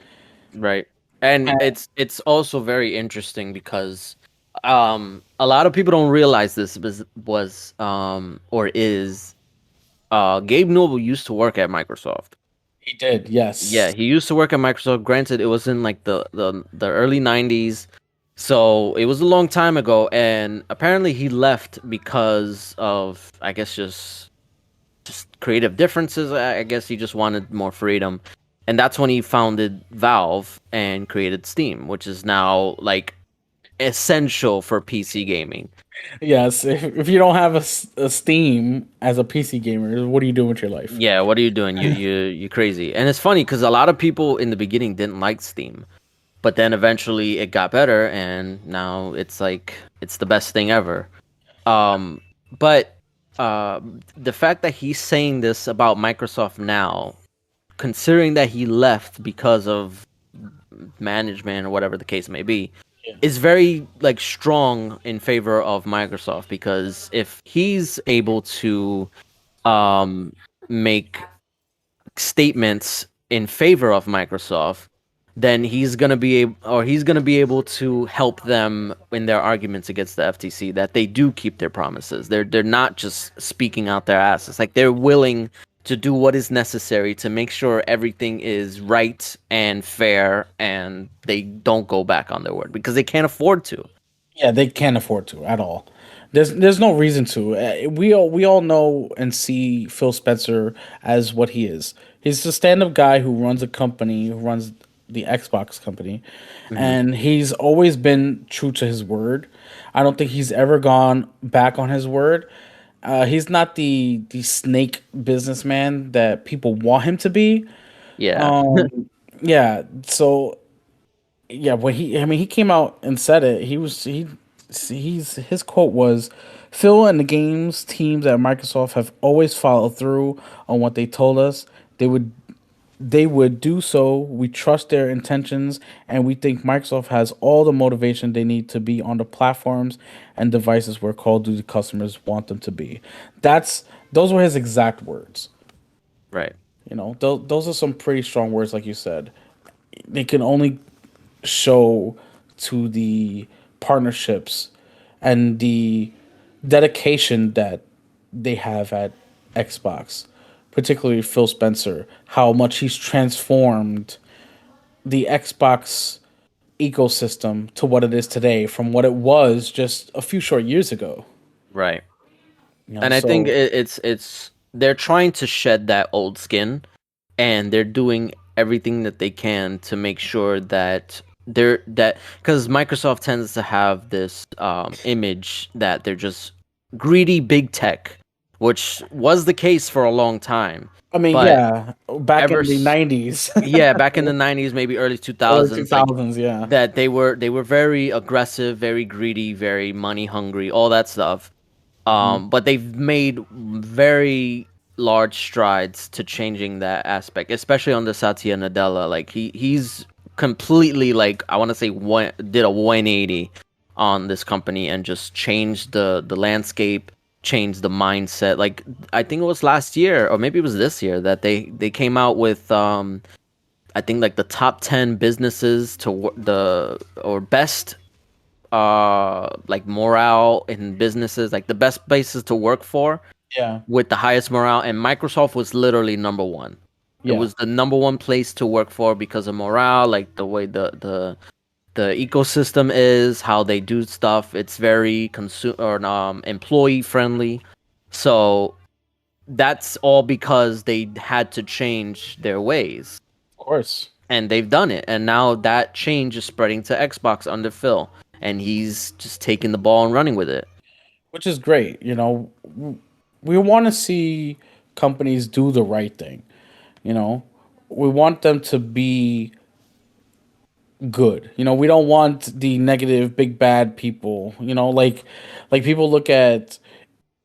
Right. And And it's also very interesting because a lot of people don't realize this was or is Gabe Newell used to work at Microsoft. he did, Yeah, yes. he used to work at Microsoft. Granted, it was in like the early 90s. So it was a long time ago, and apparently he left because of, I guess, just creative differences. I guess he just wanted more freedom. And that's when he founded Valve and created Steam, which is now like essential for PC gaming. Yes, if you don't have a Steam as a PC gamer, what are you doing with your life? Yeah, what are you doing? You crazy. And it's funny because a lot of people in the beginning didn't like Steam, but then eventually it got better, and now it's like it's the best thing ever. Um, but uh, the fact that he's saying this about Microsoft now, considering that he left because of management or whatever the case may be, Yeah. is very like strong in favor of Microsoft, because if he's able to um make statements in favor of Microsoft, then he's gonna be able to help them in their arguments against the FTC, that they do keep their promises. They're not just speaking out their asses. Like, they're willing to do what is necessary to make sure everything is right and fair, and they don't go back on their word because they can't afford to. Yeah, they can't afford to at all. There's no reason to. We all know and see Phil Spencer as what he is. He's the stand-up guy who runs a company, who runs the Xbox company, Hmm. and he's always been true to his word. I don't think he's ever gone back on his word. He's not the snake businessman that people want him to be. Yeah. Um, yeah, so yeah, when he came out and said it, he's his quote was, "Phil and the games teams at Microsoft have always followed through on what they told us they would do so. We trust their intentions, and we think Microsoft has all the motivation they need to be on the platforms and devices where Call of Duty customers want them to be." Those were his exact words. Right. You know, those are some pretty strong words, like you said. They can only show to the partnerships and the dedication that they have at Xbox, particularly Phil Spencer, how much he's transformed the Xbox ecosystem to what it is today from what it was just a few short years ago. Right. You know, And I think so it's they're trying to shed that old skin, and they're doing everything that they can to make sure that because Microsoft tends to have this image that they're just greedy big tech, which was the case for a long time. I mean, But yeah, back ever in the s- '90s, yeah, back in the 90s, maybe early early 2000s, like 2000s, yeah. that they were very aggressive, very greedy, very money hungry, all that stuff. Mhm. But they've made very large strides to changing that aspect, especially on the Satya Nadella. Like, he's completely, like, I want to say, did a 180 on this company and just changed the landscape, changed the mindset. Like, I think it was last year or maybe it was this year that they came out with I think like the top 10 businesses the or best like morale in businesses, like the best places to work for Yeah, with the highest morale, and Microsoft was literally number one. It yeah, was the number one place to work for because of morale, like the way the ecosystem is, how they do stuff. It's very employee friendly. So that's all because they had to change their ways, of course. and they've done it, and now that change is spreading to Xbox under Phil, and he's just taking the ball and running with it. Which is great. we want to see companies do the right thing. You know, we want them to be good. We don't want the negative big bad people. Like people look at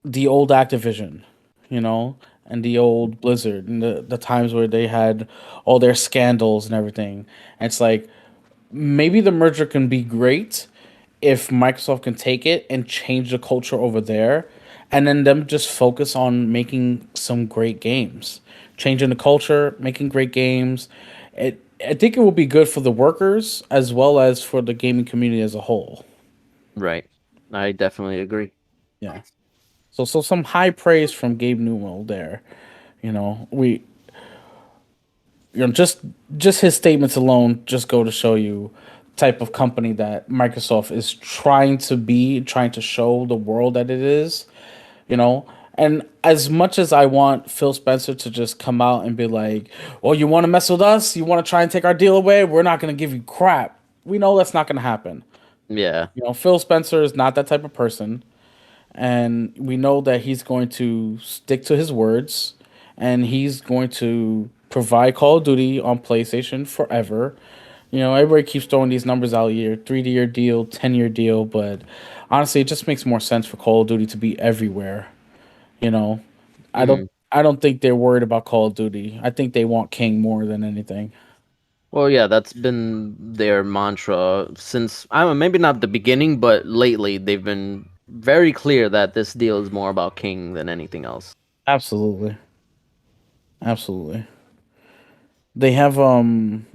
the old Activision, and the old Blizzard and the times where they had all their scandals and everything. And it's like maybe the merger can be great if Microsoft can take it and change the culture over there, and then them just focus on making some great games, changing the culture, making great games. I think it will be good for the workers as well as for the gaming community as a whole. Right. I definitely agree. Yeah. So some high praise from Gabe Newell there. We just his statements alone just go to show you type of company that Microsoft is trying to be, trying to show the world that it is, you know. And as much as I want Phil Spencer to just come out and be like, "Well, you want to mess with us? You want to try and take our deal away? We're not going to give you crap." We know that's not going to happen. Yeah. Phil Spencer is not that type of person, and we know that he's going to stick to his words, and he's going to provide Call of Duty on PlayStation forever. Everybody keeps throwing these numbers out here, 3 year deal, 10 year deal, but honestly, it just makes more sense for Call of Duty to be everywhere. You know, I don't Mhm. I don't think they're worried about Call of Duty. I think they want King more than anything. Well, yeah, that's been their mantra since, I don't know, maybe not the beginning, but lately they've been very clear that this deal is more about King than anything else. Absolutely. Absolutely. They have some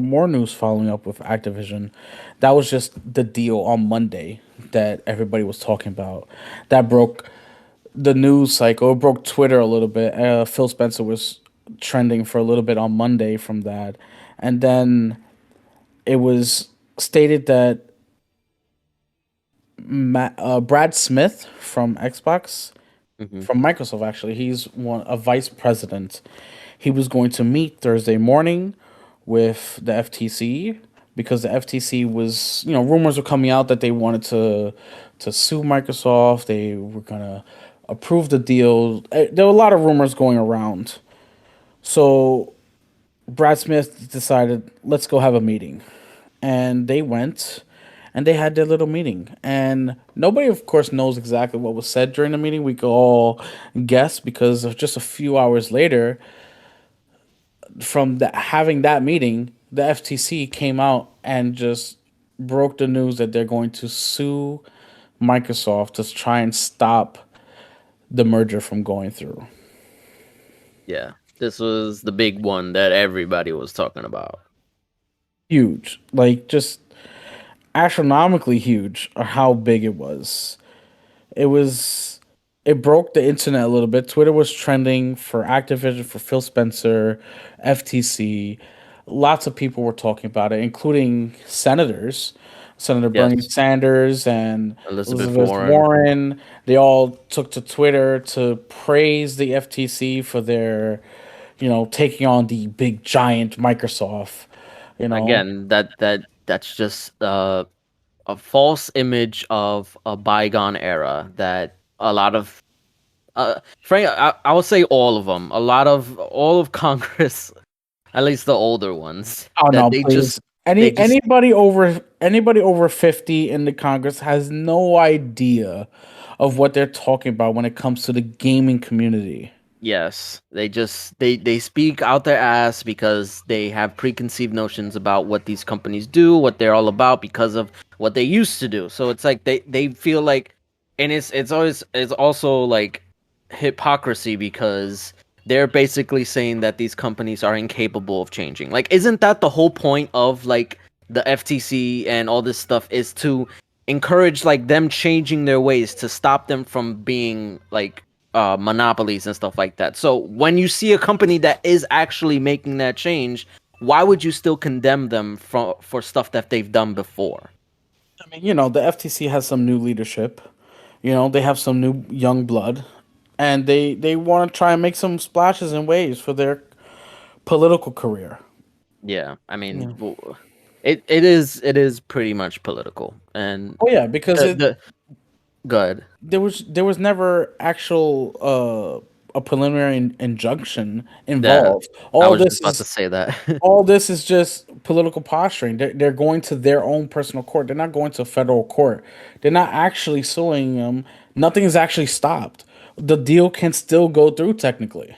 more news following up with Activision. That was just the deal on Monday that everybody was talking about. That broke the news cycle. It broke Twitter a little bit. Phil Spencer was trending for a little bit on Monday from that, and then it was stated that Brad Smith from Xbox, Hmm. from Microsoft actually, he's a vice president. He was going to meet Thursday morning with the FTC because the FTC was, rumors were coming out that they wanted to sue Microsoft. They were gonna approve the deal. There were a lot of rumors going around. So Brad Smith decided, let's go have a meeting. And they went and they had their little meeting. And nobody, of course, knows exactly what was said during the meeting. We could all guess because of just a few hours later, from having that meeting, the FTC came out and just broke the news that they're going to sue Microsoft to try and stop the merger from going through. Yeah, this was the big one that everybody was talking about. Huge. Like, just astronomically huge, or how big it was. It was it broke the internet a little bit. Twitter was trending for Activision, for Phil Spencer, FTC. Lots of people were talking about it, including senators. Senator Bernie Yes, Sanders and Elizabeth Elizabeth Warren. Warren. They all took to Twitter to praise the FTC for their, taking on the big giant Microsoft. You know, Again, that's just a false image of a bygone era that a lot of frank I will say all of them, a lot of all of Congress, at least the older ones, oh that no, they please. just they just Anybody over 50 in the Congress has no idea of what they're talking about when it comes to the gaming community. yes, they speak out their ass because they have preconceived notions about what these companies do, what they're all about because of what they used to do. So it's like they feel like, and it's also like hypocrisy because they're basically saying that these companies are incapable of changing. Like, isn't that the whole point of like the FTC and all this stuff, is to encourage like them changing their ways to stop them from being like monopolies and stuff like that. So when you see a company that is actually making that change, why would you still condemn them for stuff that they've done before? I mean, the FTC has some new leadership. They have some new young blood, and they want to try and make some splashes and waves for their political career. Yeah, I mean, Yeah. it is pretty much political, and Oh yeah, because the Good. There was never actual a preliminary injunction Yeah, involved. I was just about to say that. All this is just political posturing. They're going to their own personal court. They're not going to federal court. They're not actually suing them. Nothing is actually stopped. The deal can still go through technically.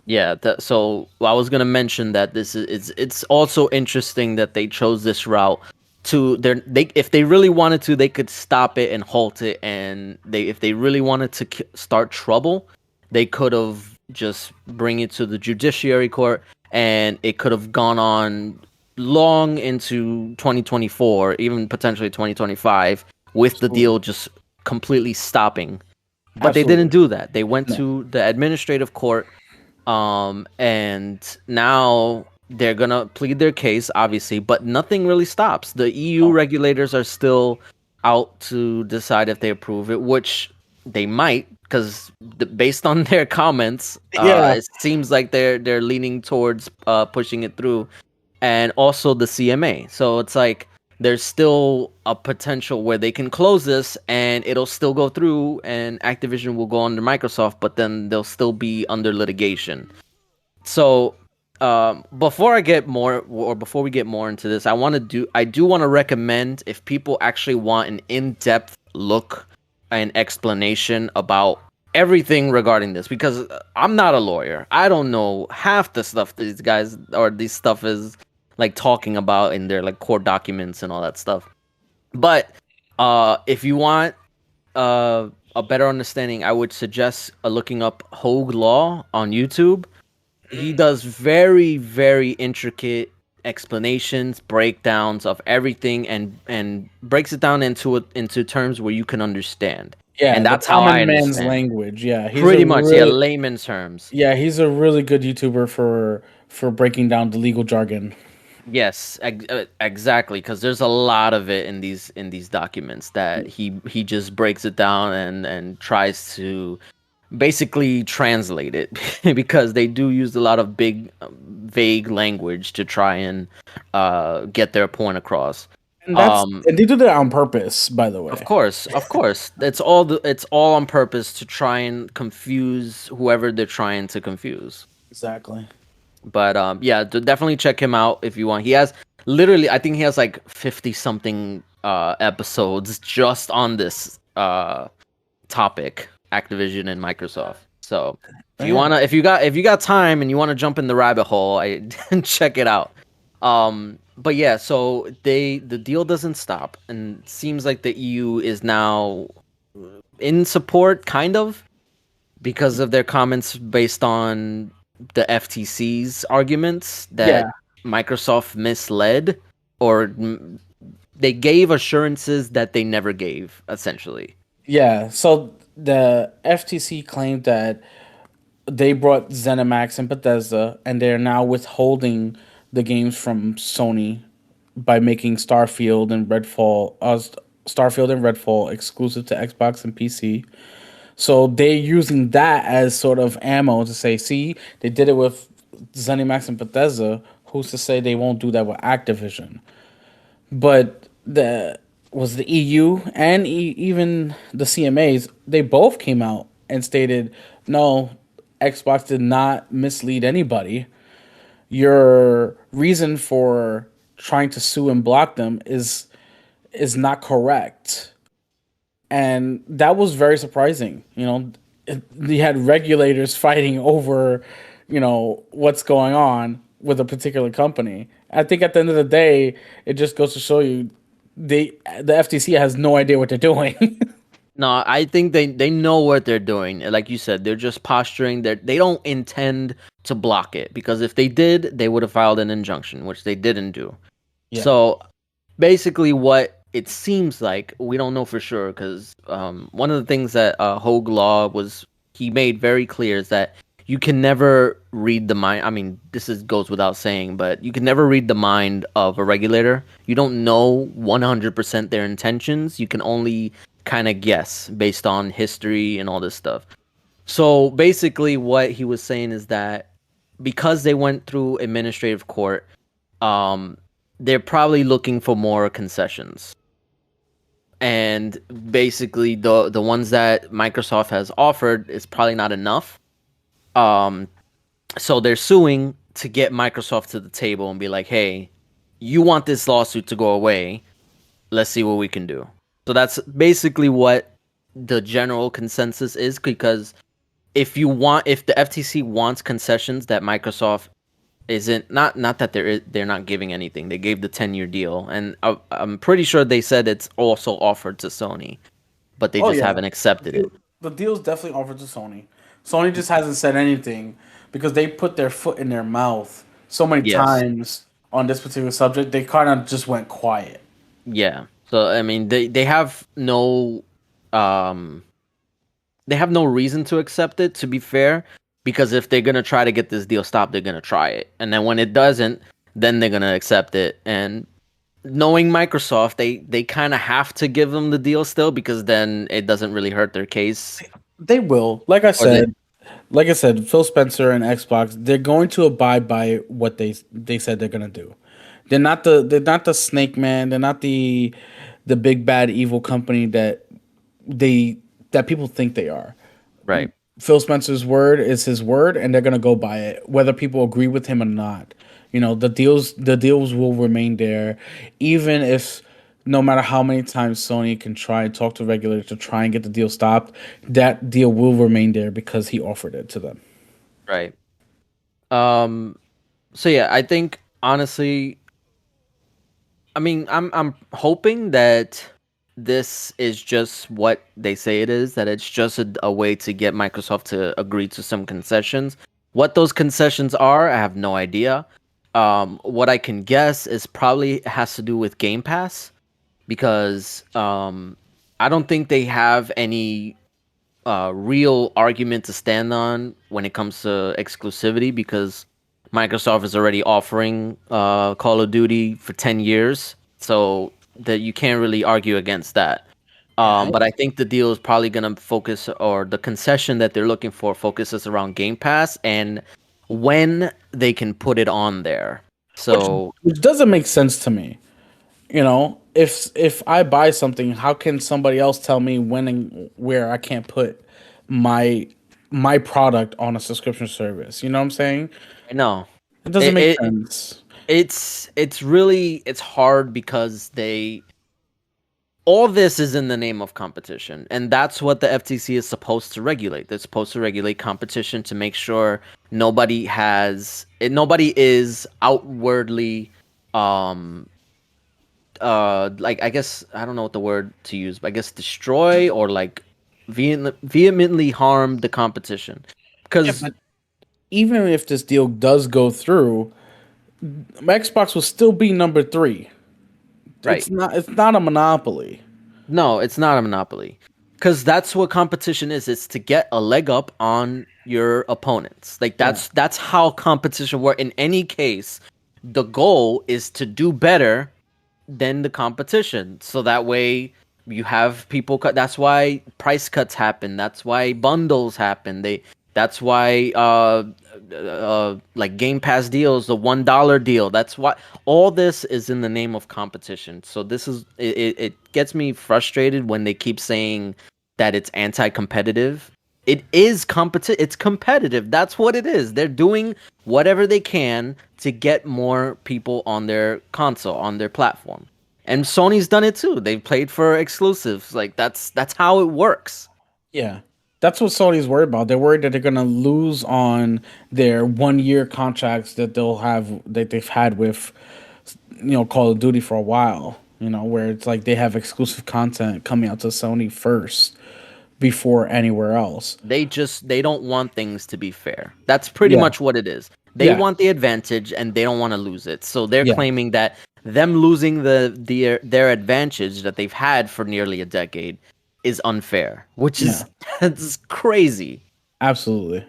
Yeah, so I was gonna mention that this is it's also interesting that they chose this route to they if they really wanted to, they could stop it and halt it, and they if they really wanted to start trouble, they could have just bring it to the judiciary court, and it could have gone on long into 2024, even potentially 2025, with the Absolutely. deal just completely stopping. But they didn't Absolutely. do that. They went No. to the administrative court, and now they're gonna plead their case, obviously, but nothing really stops. The EU No. regulators are still out to decide if they approve it, which they might, because based on their comments, Yeah. it seems like they're leaning towards pushing it through, and also the CMA. So it's like there's still a potential where they can close this and it'll still go through, and Activision will go under Microsoft, but then they'll still be under litigation. So before we get more into this, I do want to recommend, if people actually want an in-depth look and explanation about everything regarding this, because I'm not a lawyer. I don't know half the stuff these guys or this stuff is like talking about in their like court documents and all that stuff. But if you want a better understanding, I would suggest looking up Hogue Law on YouTube. He does very, very intricate explanations, breakdowns of everything, and breaks it down into terms where you can understand. Yeah, And the that's how I common man's understand. language. Yeah, Pretty much, yeah, layman's terms. he's a really good YouTuber for breaking down the legal jargon. Yes, exactly. Because there's a lot of it in these documents that he just breaks it down and tries to basically translate it because they do use a lot of big, vague language to try and get their point across. Um, And they do that on purpose, by the way. of course, it's all on purpose to try and confuse whoever they're trying to confuse. Exactly. But yeah, definitely check him out if you want. He has literally, I think he has like 50 something episodes just on this topic, Activision and Microsoft. So if you Yeah. wanna, if you got time and you wanna jump in the rabbit hole, I check it out. But yeah, so the deal doesn't stop, and it seems like the EU is now in support, kind of, because of their comments based on the FTC's arguments that Yeah. Microsoft misled, or they gave assurances that they never gave, essentially. Yeah. So the FTC claimed that they brought ZeniMax and Bethesda, and they're now withholding the games from Sony by making Starfield and Redfall exclusive to Xbox and PC. So they're using that as sort of ammo to say, see, they did it with ZeniMax and Bethesda. Who's to say they won't do that with Activision? But the EU and even the CMAs, they both came out and stated, no, Xbox did not mislead anybody. Your reason for trying to sue and block them is not correct. And that was very surprising. You had regulators fighting over, what's going on with a particular company. I think at the end of the day, it just goes to show you the FTC has no idea what they're doing. No, I think they know what they're doing. Like you said, they're just posturing. They don't intend to block it, because if they did, they would have filed an injunction, which they didn't do. Yeah. So basically, what it seems like, we don't know for sure, because one of the things that Hogue Law he made very clear is that you can never read the mind. I mean, goes without saying, but you can never read the mind of a regulator. You don't know 100% their intentions. You can only kind of guess based on history and all this stuff. So basically, what he was saying is that because they went through administrative court, they're probably looking for more concessions. and basically the ones that Microsoft has offered is probably not enough. Um, so they're suing to get Microsoft to the table and be like, "Hey, you want this lawsuit to go away? Let's see what we can do." So that's basically what the general consensus is, because if the FTC wants concessions that Microsoft isn't, not that they're not giving anything. They gave the 10-year deal, and I'm pretty sure they said it's also offered to Sony, but they Oh just yeah, haven't accepted it. the deal's definitely offered to Sony. Sony just hasn't said anything because they put their foot in their mouth so many Yes. times on this particular subject. They kind of just went quiet. Yeah. So I mean, they have no um they have no reason to accept it, to be fair, because if they're gonna try to get this deal stopped, they're gonna try it, and then when it doesn't, then they're gonna accept it. And knowing Microsoft, they kind of have to give them the deal still, because then it doesn't really hurt their case. They will, Or they like I said, Phil Spencer and Xbox, they're going to abide by what they said they're gonna do. They're not the snake man. They're not the big bad evil company they that people think they are. right, Phil Spencer's word is his word, and they're gonna go by it, whether people agree with him or not. You know, the deals will remain there, even if no matter how many times Sony can try and talk to regulators to try and get the deal stopped, that deal will remain there because he offered it to them. right. Um. So yeah, I think honestly, I mean, I'm hoping that this is just what they say it is, that it's just a way to get Microsoft to agree to some concessions. What those concessions are, I have no idea. What I can guess is probably has to do with Game Pass, because I don't think they have any real argument to stand on when it comes to exclusivity, because Microsoft is already offering Call of Duty for 10 years, so that you can't really argue against that. Yeah, But I think the deal is probably going to focus, or the concession that they're looking for focuses around Game Pass and when they can put it on there. which So, which doesn't make sense to me. You know, if I buy something, how can somebody else tell me when and where I can't put my my product on a subscription service? You know what I'm saying? I know. It doesn't It, make it sense. it's really, it's hard because they all this is in the name of competition, and that's what the FTC is supposed to regulate. They're supposed to regulate competition to make sure nobody is outwardly um like, I guess, I don't know what the word to use, but I guess destroy, or like vehemently harm the competition, Yeah, because but even if this deal does go through, Xbox will still be number three. right. It's not a monopoly. No, it's not a monopoly. Because that's what competition is. It's to get a leg up on your opponents. Like, Yeah. that's how competition works. In any case, the goal is to do better than the competition. So that way you have people cut. That's why price cuts happen. That's why bundles happen. That's why like Game Pass deals, the $1 deal. That's why all this is in the name of competition. So this is it gets me frustrated when they keep saying that it's anti-competitive. It is it's competitive. That's what it is. They're doing whatever they can to get more people on their console, on their platform. And Sony's done it too. They've played for exclusives. Like, that's how it works. Yeah. That's what Sony's worried about. They're worried that they're gonna lose on their 1 year contracts that they've had with Call of Duty for a while. Where it's like they have exclusive content coming out to Sony first before anywhere else. They don't want things to be fair. That's pretty Yeah. much what it is. They Yeah. want the advantage and they don't want to lose it. So they're Yeah. claiming that them losing their advantage that they've had for nearly a decade is unfair, which Yeah. is that's crazy. Absolutely.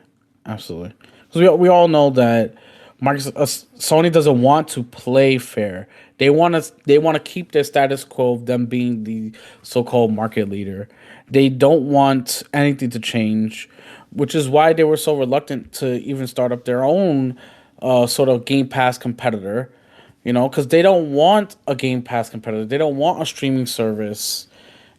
Absolutely. Because we all know that Sony doesn't want to play fair. They want to keep their status quo of them being the so-called market leader. They don't want anything to change, which is why they were so reluctant to even start up their own sort of Game Pass competitor. Because they don't want a Game Pass competitor. They don't want a streaming service.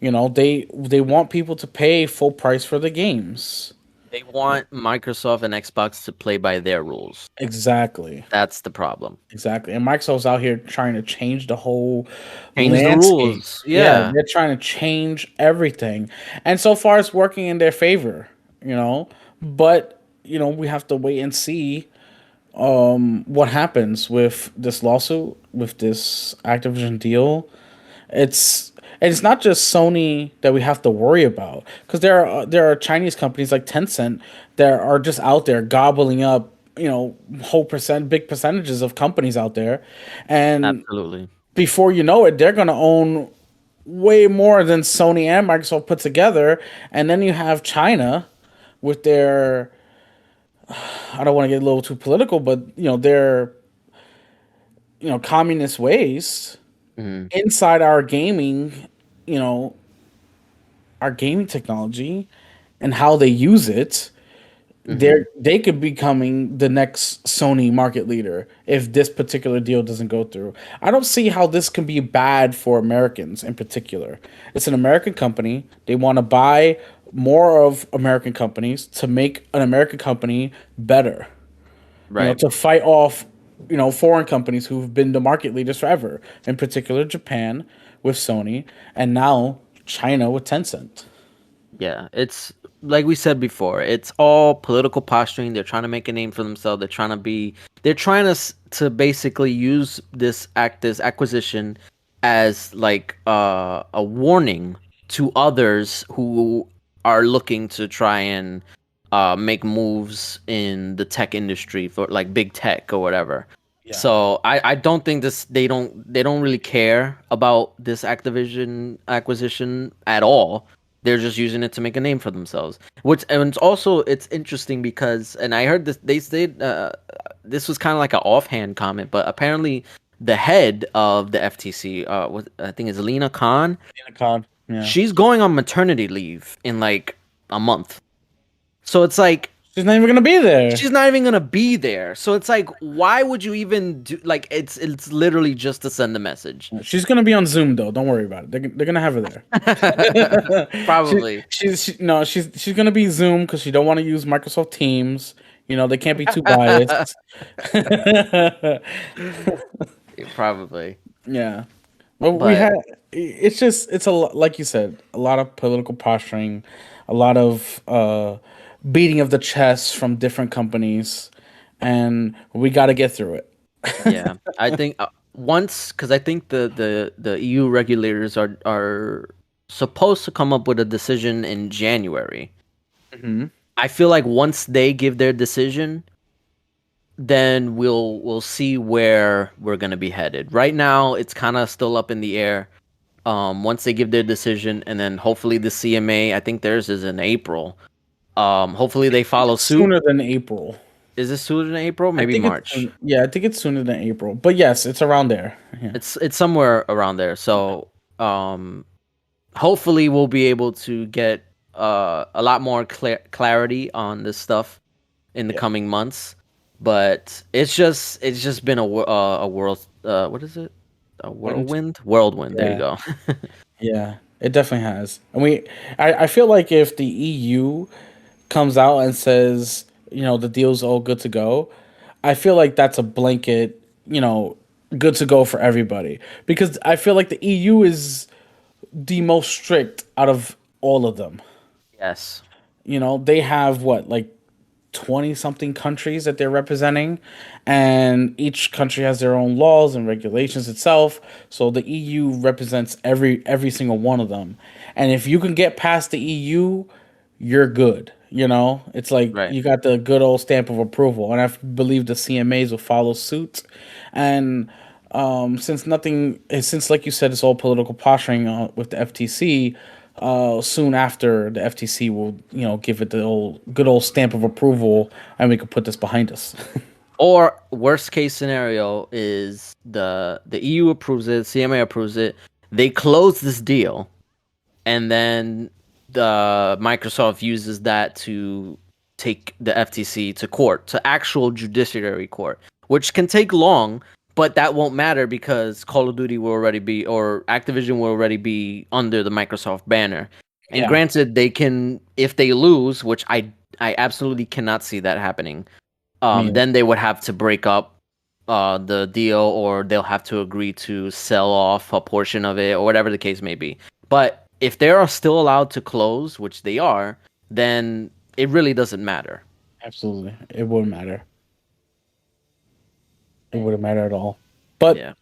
They want people to pay full price for the games. They want Microsoft and Xbox to play by their rules. Exactly. That's the problem. Exactly. And Microsoft's out here trying to change the whole Change the landscape. rules. Yeah, Yeah. they're trying to change everything. And so far it's working in their favor, you know. But, we have to wait and see what happens with this lawsuit, with this Activision deal. It's not just Sony that we have to worry about, because there are Chinese companies like Tencent that are just out there gobbling up big percentages of companies out there, and Absolutely. before you know it, they're gonna own way more than Sony and Microsoft put together, and then you have China with their, I don't want to get a little too political, but their communist ways Hmm. inside you know, our gaming technology and how they use it. Hmm. They could be becoming the next Sony market leader if this particular deal doesn't go through. I don't see how this can be bad for Americans in particular. It's an American company. They want to buy more of American companies to make an American company better. Right. To fight off, foreign companies who've been the market leaders forever. In particular, Japan with Sony, and now China with Tencent. Yeah. It's like we said before, it's all political posturing. They're trying to make a name for themselves. They're trying to basically use this acquisition as like a warning to others who are looking to try and make moves in the tech industry for like big tech or whatever. Yeah. So I don't think they don't really care about this Activision acquisition at all. They're just using it to make a name for themselves. It's interesting because, and I heard this, they said this was kind of like an offhand comment, but apparently the head of the FTC, I think is Lena Khan. In a con. Yeah. She's going on maternity leave in like a month. So it's like She's not even gonna be there. she's not even gonna be there. So it's like, why would you even do like it's literally just to send a message. She's gonna be on Zoom though. Don't worry about it. They're gonna have her there. Probably. No, she's gonna be Zoom because she don't want to use Microsoft Teams. They can't be too biased. Probably. Yeah. Well, But it's like you said, a lot of political posturing, a lot of beating of the chest from different companies, and we got to get through it. yeah, I think because I think the EU regulators are supposed to come up with a decision in January. Hmm. I feel like once they give their decision, then we'll see where we're gonna be headed. Right now, it's kind of still up in the air. Once they give their decision, and then hopefully the CMA, I think theirs is in April. Hopefully they follow suit. Sooner than April. Is this sooner than April? I Maybe think March. yeah, I think it's sooner than April. But yes, it's around there. Yeah. It's somewhere around there. So hopefully we'll be able to get a lot more clarity on this stuff in the Yeah. coming months. But it's just been a world what is it? A whirlwind? Whirlwind. There you Yeah. go. Yeah. It definitely has. And I feel like if the EU comes out and says, the deal's all good to go, I feel like that's a blanket, good to go for everybody. Because I feel like the EU is the most strict out of all of them. Yes. They have what, like 20 something countries that they're representing, and each country has their own laws and regulations itself. So the EU represents every single one of them. And if you can get past the EU, you're good. It's like Right. you got the good old stamp of approval, and I believe the CMAs will follow suit. And since like you said, it's all political posturing with the FTC. Soon after, the FTC will give it the good old stamp of approval, and we can put this behind us. Or worst case scenario is the EU approves it, CMA approves it, they close this deal, and then the Microsoft uses that to take the FTC to court, to actual judiciary court, which can take long but that won't matter because Call of Duty will already be, or Activision will already be under the Microsoft banner. And Yeah, granted, they can, if they lose, which I absolutely cannot see that happening. me. Then they would have to break up the deal, or they'll have to agree to sell off a portion of it, or whatever the case may be. But if they are still allowed to close, which they are, then it really doesn't matter. Absolutely, it wouldn't matter. It wouldn't matter at all. But Yeah.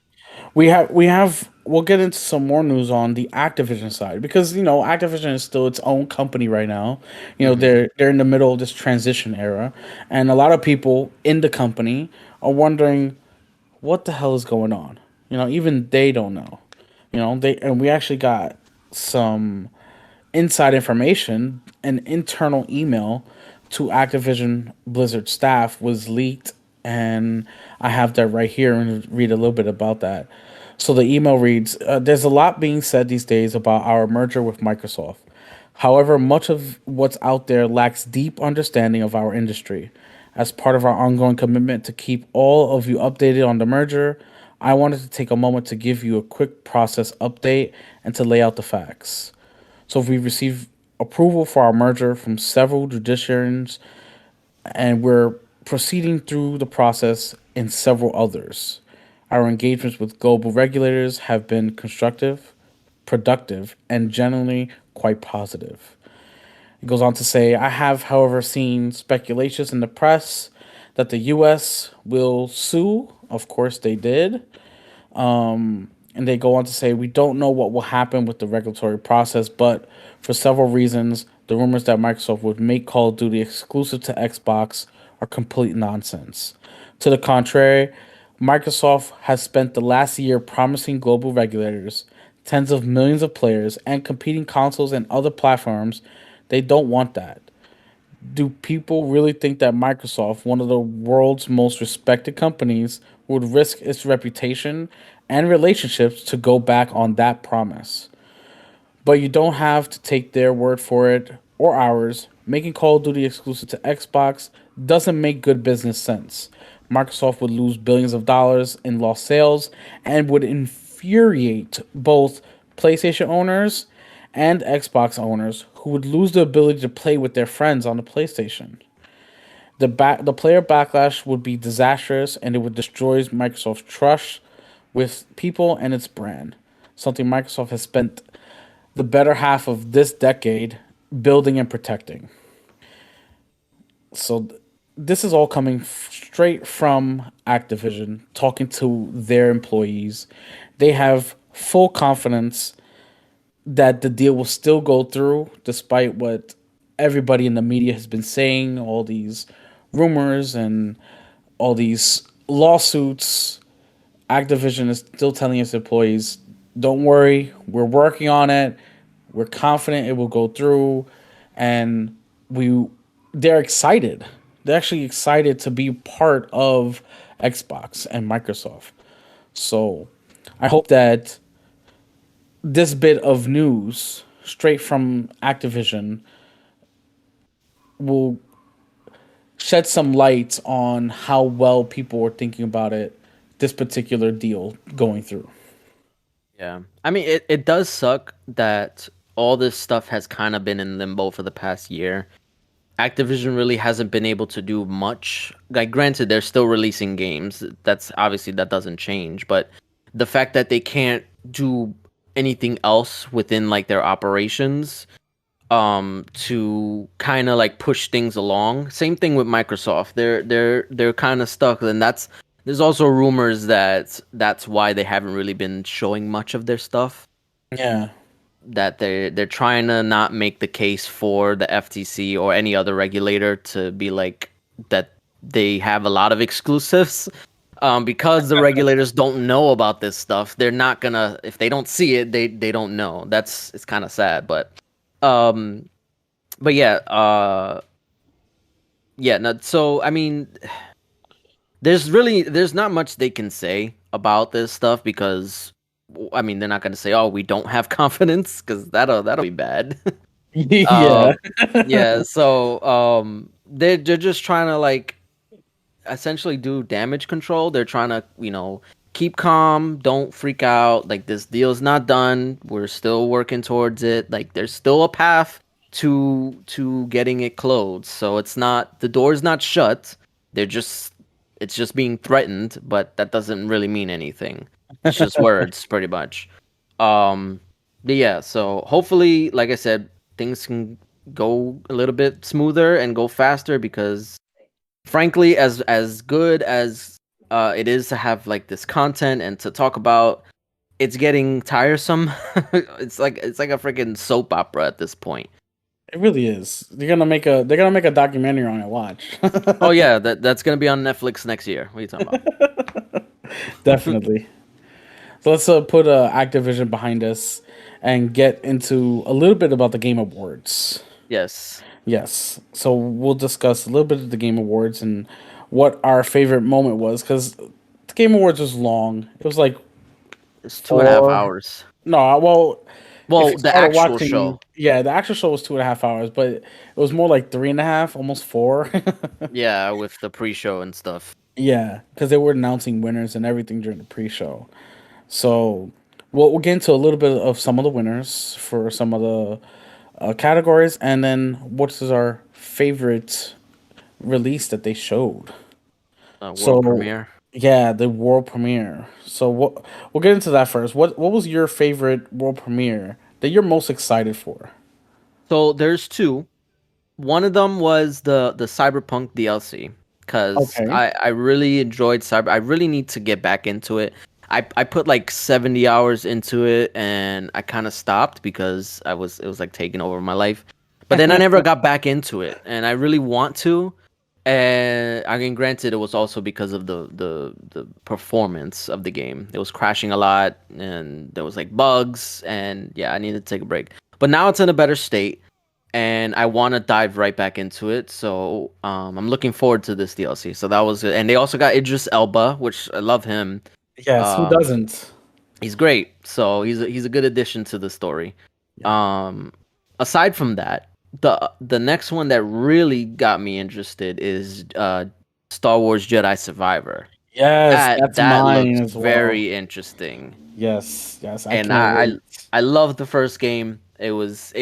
we'll get into some more news on the Activision side because Activision is still its own company right now. Hmm. They're in the middle of this transition era, and a lot of people in the company are wondering what the hell is going on. Even they don't know. We actually got some inside information. An internal email to Activision Blizzard staff was leaked, and I have that right here and read a little bit about that. So the email reads, there's a lot being said these days about our merger with Microsoft. However, much of what's out there lacks deep understanding of our industry. As part of our ongoing commitment to keep all of you updated on the merger, I wanted to take a moment to give you a quick process update and to lay out the facts. So we received approval for our merger from several judiciaries, and we're proceeding through the process in several others. Our engagements with global regulators have been constructive, productive, and generally quite positive. It goes on to say, I have, however, seen speculations in the press that the U.S. will sue. Of course, they did. And they go on to say, we don't know what will happen with the regulatory process, but for several reasons, the rumors that Microsoft would make Call of Duty exclusive to Xbox are complete nonsense. To the contrary, Microsoft has spent the last year promising global regulators, tens of millions of players, and competing consoles and other platforms they don't want that. Do people really think that Microsoft, one of the world's most respected companies, would risk its reputation and relationships to go back on that promise? But you don't have to take their word for it or ours. Making Call of Duty exclusive to Xbox doesn't make good business sense. Microsoft would lose billions of dollars in lost sales and would infuriate both PlayStation owners and Xbox owners who would lose the ability to play with their friends on the PlayStation. The player backlash would be disastrous and it would destroy Microsoft's trust with people and its brand. Something Microsoft has spent the better half of this decade building and protecting. So this is all coming straight from Activision, talking to their employees. They have full confidence that the deal will still go through, despite what everybody in the media has been saying, all these rumors and all these lawsuits. Activision is still telling its employees, don't worry, we're working on it. We're confident it will go through, and we they're excited. They're actually excited to be part of Xbox and Microsoft. So I hope that this bit of news straight from Activision will shed some light on how well people were thinking about it, this particular deal going through. Yeah. I mean, it does suck that all this stuff has kind of been in limbo for the past year. Activision really hasn't been able to do much. Like, granted, they're still releasing games. That's obviously that doesn't change, but the fact that they can't do anything else within like their operations to kind of like push things along. Same thing with Microsoft. They're kind of stuck, and there's also rumors that that's why they haven't really been showing much of their stuff, Yeah. that they're trying to not make the case for the FTC or any other regulator to be like that they have a lot of exclusives. Because the regulators don't know about this stuff, they're not gonna, if they don't see it, they don't know. It's kind of sad, um but yeah, yeah, no, so I mean, there's not much they can say about this stuff because I mean, they're not going to say, "Oh, we don't have confidence," because that'll be bad. Yeah. um, yeah, so they're just trying to like essentially do damage control. They're trying to keep calm, don't freak out. Like this deal's not done. We're still working towards it. Like there's still a path to getting it closed. So it's not the door's not shut. They're just it's just being threatened, but that doesn't really mean anything. It's just words, pretty much. Um, but yeah, so hopefully, like I said, things can go a little bit smoother and go faster because frankly, as good as it is to have like this content and to talk about, it's getting tiresome. It's like a freaking soap opera at this point. It really is. They're gonna make a documentary on it. Watch. Oh yeah, that's gonna be on Netflix next year. What are you talking about? Definitely. So let's put Activision behind us and get into a little bit about the Game Awards. Yes, Yes. So we'll discuss a little bit of the Game Awards and what our favorite moment was because the Game Awards was long. It was like it's 2.5 4. hours. No, well, if Well, you the started actual watching, show. yeah, the actual show was 2.5 hours, but it was more like 3.5, almost 4. Yeah, with the pre-show and stuff. Yeah, because they were announcing winners and everything during the pre-show. So we'll get into a little bit of some of the winners for some of the categories, and then what is our favorite release that they showed. World So premiere. yeah, the world premiere. So what we'll get into that first. What was your favorite world premiere that you're most excited for? So there's two. One of them was the Cyberpunk DLC because Okay. I really enjoyed Cyber. I really need to get back into it. I put like 70 hours into it and I kind of stopped because it was like taking over my life. But then I never got back into it and I really want to. And I mean, granted, it was also because of the performance of the game. It was crashing a lot and there was like bugs and yeah, I needed to take a break. But now it's in a better state and I want to dive right back into it. So I'm looking forward to this DLC. So that was good. And they also got Idris Elba, which I love him. Yes, who Um, doesn't? he's great. So he's a good addition to the story. Yeah. Um, aside from that, the next one that really got me interested is Star Wars Jedi Survivor. Yes, That that's that mine looks as well. very interesting Yes, yes, I and can't wait. I love the first game. It was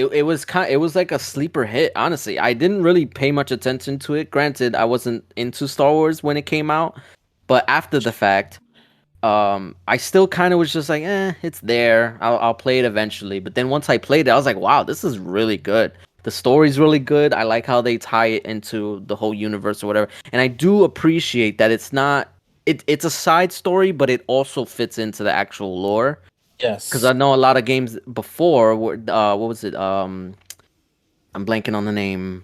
kind it was like a sleeper hit. Honestly, I didn't really pay much attention to it. Granted, I wasn't into Star Wars when it came out, but after the fact, I still kind of was just like, it's there. I'll play it eventually. But then once I played it, I was like, wow, this is really good. The story's really good. I like how they tie it into the whole universe or whatever. And I do appreciate that it's a side story, but it also fits into the actual lore. Because Yes. I know a lot of games before were what was it? I'm blanking on the name.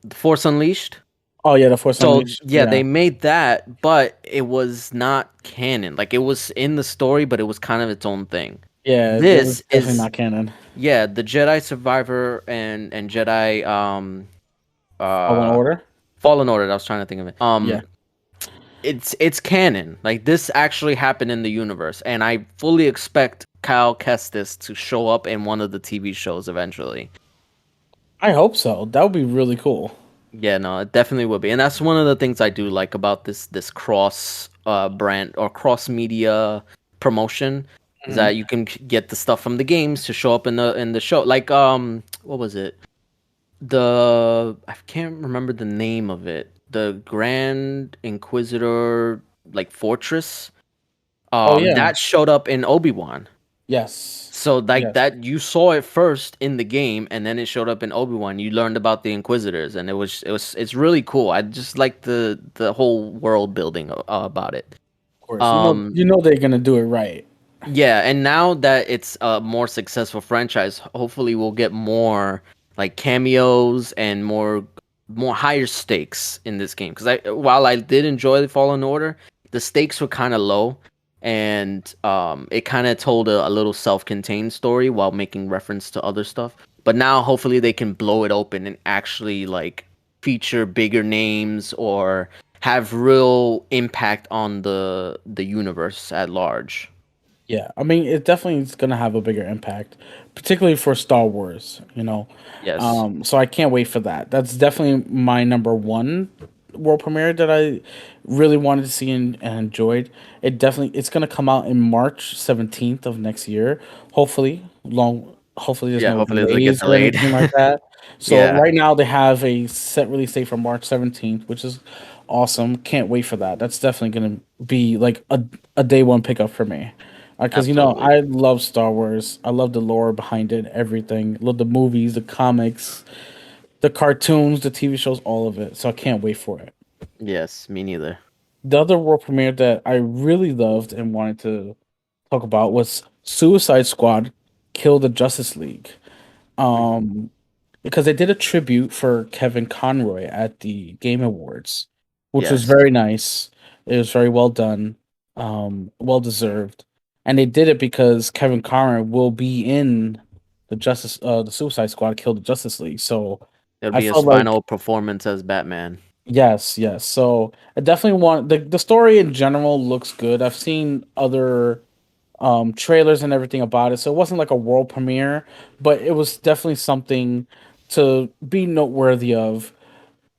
The Force Unleashed. Oh yeah, the Force So Unleashed. yeah, Yeah. they made that, but it was not canon. Like it was in the story, but it was kind of its own thing. Yeah, it was This definitely is not canon. yeah, the Jedi Survivor and Jedi Fallen uh Order. Fallen Order. I was trying to think of it. Yeah. It's canon. Like this actually happened in the universe, and I fully expect Kyle Kestis to show up in one of the TV shows eventually. I hope so. That would be really cool. Yeah, no, it definitely will be, and that's one of the things I do like about this cross brand or cross media promotion is Mhm. that you can get the stuff from the games to show up in the show. Like what was it? I can't remember the name of it. The Grand Inquisitor like fortress. Oh yeah. That showed up in Obi-Wan. Yes. So like Yes. that you saw it first in the game and then it showed up in Obi-Wan. You learned about the Inquisitors and it's really cool. I just like the whole world building about it. Of course. Um You know they're gonna do it right. yeah, and now that it's a more successful franchise, hopefully we'll get more like cameos and more higher stakes in this game. Because I while I did enjoy the Fallen Order, the stakes were kind of low, and it kind of told a little self-contained story while making reference to other stuff. But now hopefully they can blow it open and actually like feature bigger names or have real impact on the universe at large. Yeah. I mean, it definitely is gonna have a bigger impact, particularly for Star Wars. Yes. So I can't wait for that. That's definitely my number one world premiere that I really wanted to see and enjoyed. It's gonna come out in March 17th of next year. Hopefully, hopefully there's Yeah, no hopefully it doesn't get delays or delayed. anything like that. So Yeah, right now they have a set release date for March 17th, which is awesome. Can't wait for that. That's definitely gonna be like a day one pickup for me. Because absolutely. I love Star Wars. I love the lore behind it, everything. Love the movies, the comics, the cartoons, the TV shows, all of it. So I can't wait for it. Yes, me neither. The other world premiere that I really loved and wanted to talk about was Suicide Squad Kill the Justice League. Mhm. Um, because they did a tribute for Kevin Conroy at the Game Awards, which was Yes, very nice. It was very well done, well deserved. And they did it because Kevin Conroy will be in the Suicide Squad Kill the Justice League. So it'll I be his felt like final performance as Batman. yes, yes. So I definitely want the story in general looks good. I've seen other trailers and everything about it, so it wasn't like a world premiere, but it was definitely something to be noteworthy of,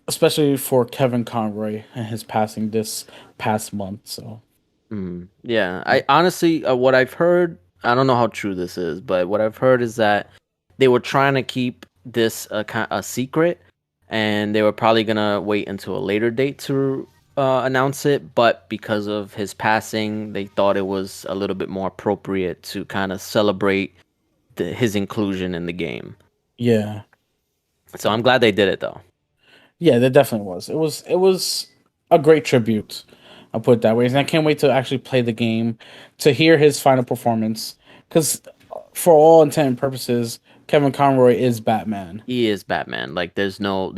especially for Kevin Conroy and his passing this past month. So Yeah, I honestly, what I've heard, I don't know how true this is, but what I've heard is that they were trying to keep this a secret, and they were probably gonna wait until a later date to announce it. But because of his passing, they thought it was a little bit more appropriate to kind of celebrate his inclusion in the game. yeah, So I'm glad they did it though. yeah, there definitely was. It was a great tribute. I'll put it that way, and I can't wait to actually play the game to hear his final performance. Because for all intent and purposes, Kevin Conroy is Batman. He is Batman. Like there's no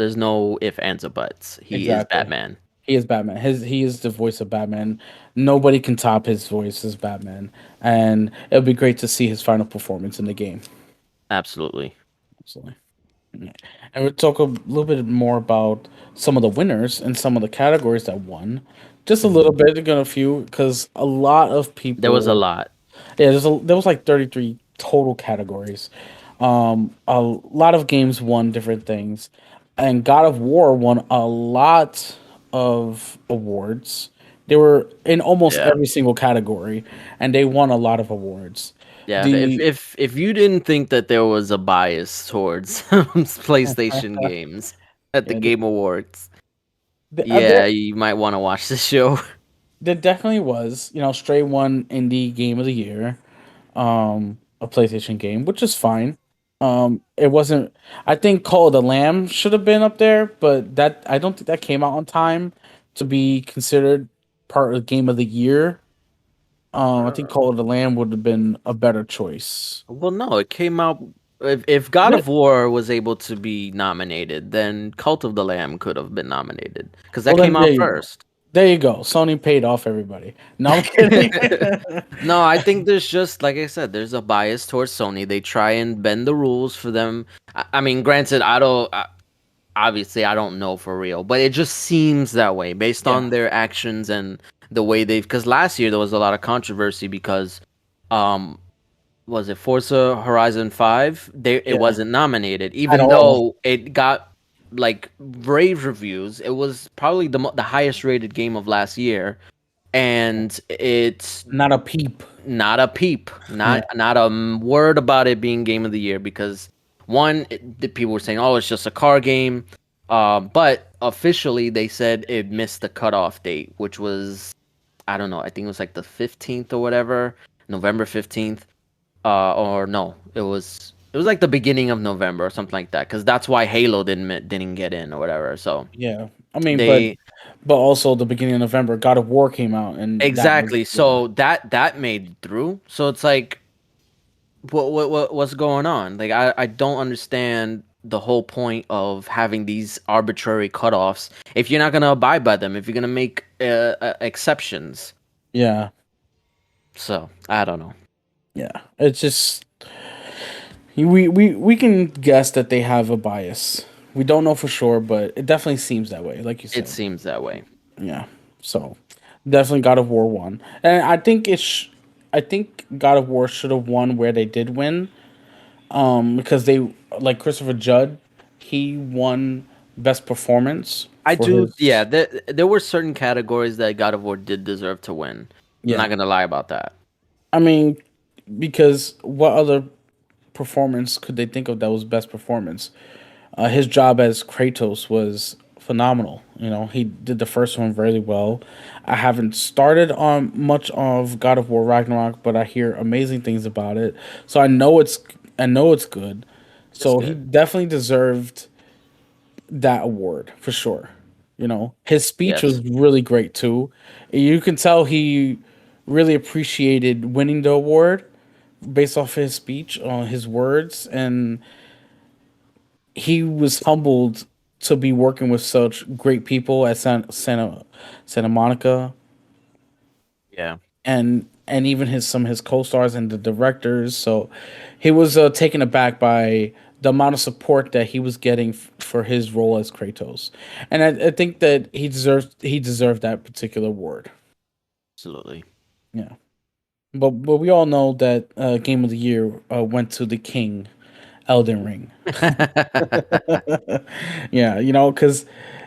if, ands, or buts. He is Exactly. Batman. He is Batman. He is the voice of Batman. Nobody can top his voice as Batman, and it would be great to see his final performance in the game. Absolutely. Absolutely. Yeah. And we'll talk a little bit more about some of the winners and some of the categories that won. Just a little Mhm. bit, again, a few, because a lot of There was a people. lot. Yeah, there was like 33 total categories. A lot of games won different things, and God of War won a lot of awards. They were in almost Yeah. every single category, and they won a lot of awards. Yeah, if The if if you didn't think that there was a bias towards PlayStation games at the yeah, Game Awards, there yeah, you might want to watch the show. there definitely was. Stray won Indie Game of the Year, a PlayStation game, which is fine. It wasn't. I think Call of the Lamb should have been up there, but that I don't think that came out on time to be considered part of Game of the Year. I think Call of the Lamb would have been a better choice. Well, no, it came out. If God Re- of War was able to be nominated, then Cult of the Lamb could have been nominated because that Well, then came there out you go. first. There you go. Sony paid off everybody. No, I'm kidding. No, I think there's just like I said, there's a bias towards Sony. They try and bend the rules for them. I mean, granted, I don't. Obviously I don't know for real, but it just seems that way based Yeah, on their actions and the way they've because last year there was a lot of controversy because um was it Forza Horizon 5? It yeah, wasn't nominated at even all. though it got like rave reviews. It was probably the highest rated game of last year and it's Not a peep. not a peep, Yeah. not a word about it being game of the year because one, the people were saying, "Oh, it's just a car game," but officially they said it missed the cutoff date, which was I don't know, I think it was like the 15th or whatever, November 15th, or no, it was like the beginning of November or something like that, because that's why Halo didn't get in or whatever. So Yeah. I mean, they but also the beginning of November, God of War came out, and that made exactly yeah, so that made it through. So it's like what's going on? Like I don't understand the whole point of having these arbitrary cutoffs if you're not gonna abide by them, if you're gonna make exceptions. yeah, So I don't know. yeah. It's just we can guess that they have a bias. We don't know for sure, but it definitely seems that way, like you It said. seems that way. Yeah. So definitely God of War won, and I think God of War should have won where they did win. Because they like Christopher Judd, he won best performance I for do. Yeah, his. there were certain categories that God of War did deserve to win. I'm not Yeah, gonna lie about that. I mean, because what other performance could they think of that was best performance? His job as Kratos was phenomenal. You know, he did the first one very well. I haven't started on much of God of War Ragnarok, but I hear amazing things about it. So I know it's good. It's So he good. definitely deserved that award for sure. You know, his speech was Yes. really great too. You can tell he really appreciated winning the award based off his speech on his words, and he was humbled to be working with such great people at Santa Monica, Yeah. and even his some of his co-stars and the directors. So he was taken aback by the amount of support that he was getting for his role as Kratos, and I think that he deserved that particular award. Absolutely. Yeah, but we all know that Game of the Year went to the King, Elden Ring. Yeah, you know, because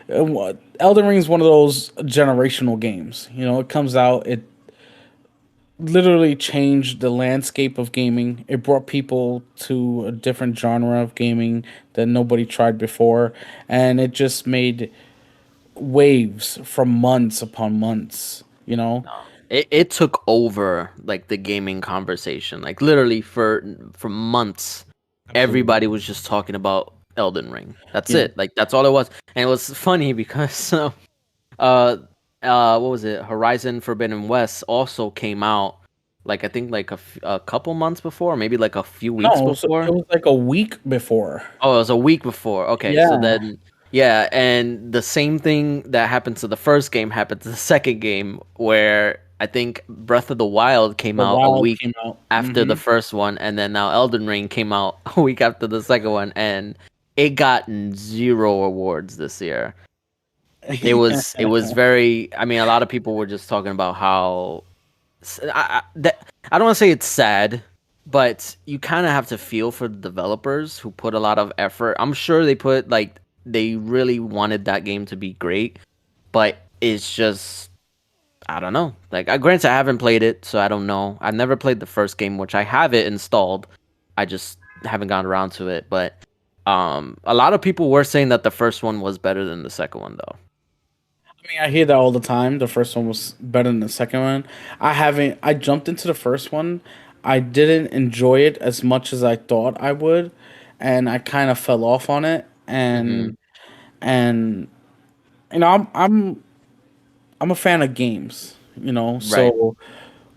Elden Ring is one of those generational games. You know, it comes out, it literally changed the landscape of gaming. It brought people to a different genre of gaming that nobody tried before, and it just made waves from months upon months. You know, No. It took over like the gaming conversation. Like literally for months, absolutely. everybody was just talking about Elden Ring. That's Yeah. it. Like that's all it was. And it was funny because uh what was it? Horizon Forbidden West also came out like I think like a couple months before, maybe like a few weeks No, so it before. was like a week before. Oh, it was a week before. Okay, so Yeah, then yeah, and the same thing that happened to the first game happened to the second game, where I think Breath of the Wild came the out a Wild week came out. after Hmm. the first one, and then now Elden Ring came out a week after the second one, and it got zero awards this year. It was very. I mean, a lot of people were just talking about how I don't want to say it's sad, but you kind of have to feel for the developers who put a lot of effort. I'm sure they really wanted that game to be great, but it's just I don't know. Like, granted, I haven't played it, so I don't know. I've never played the first game, which I have it installed. I just haven't gotten around to it. But a lot of people were saying that the first one was better than the second one, though. I mean, I hear that all the time. The first one was better than the second one. I haven't. I jumped into the first one. I didn't enjoy it as much as I thought I would, and I kind of fell off on it. Hmm. And you know, I'm a fan of games. You know, Right. so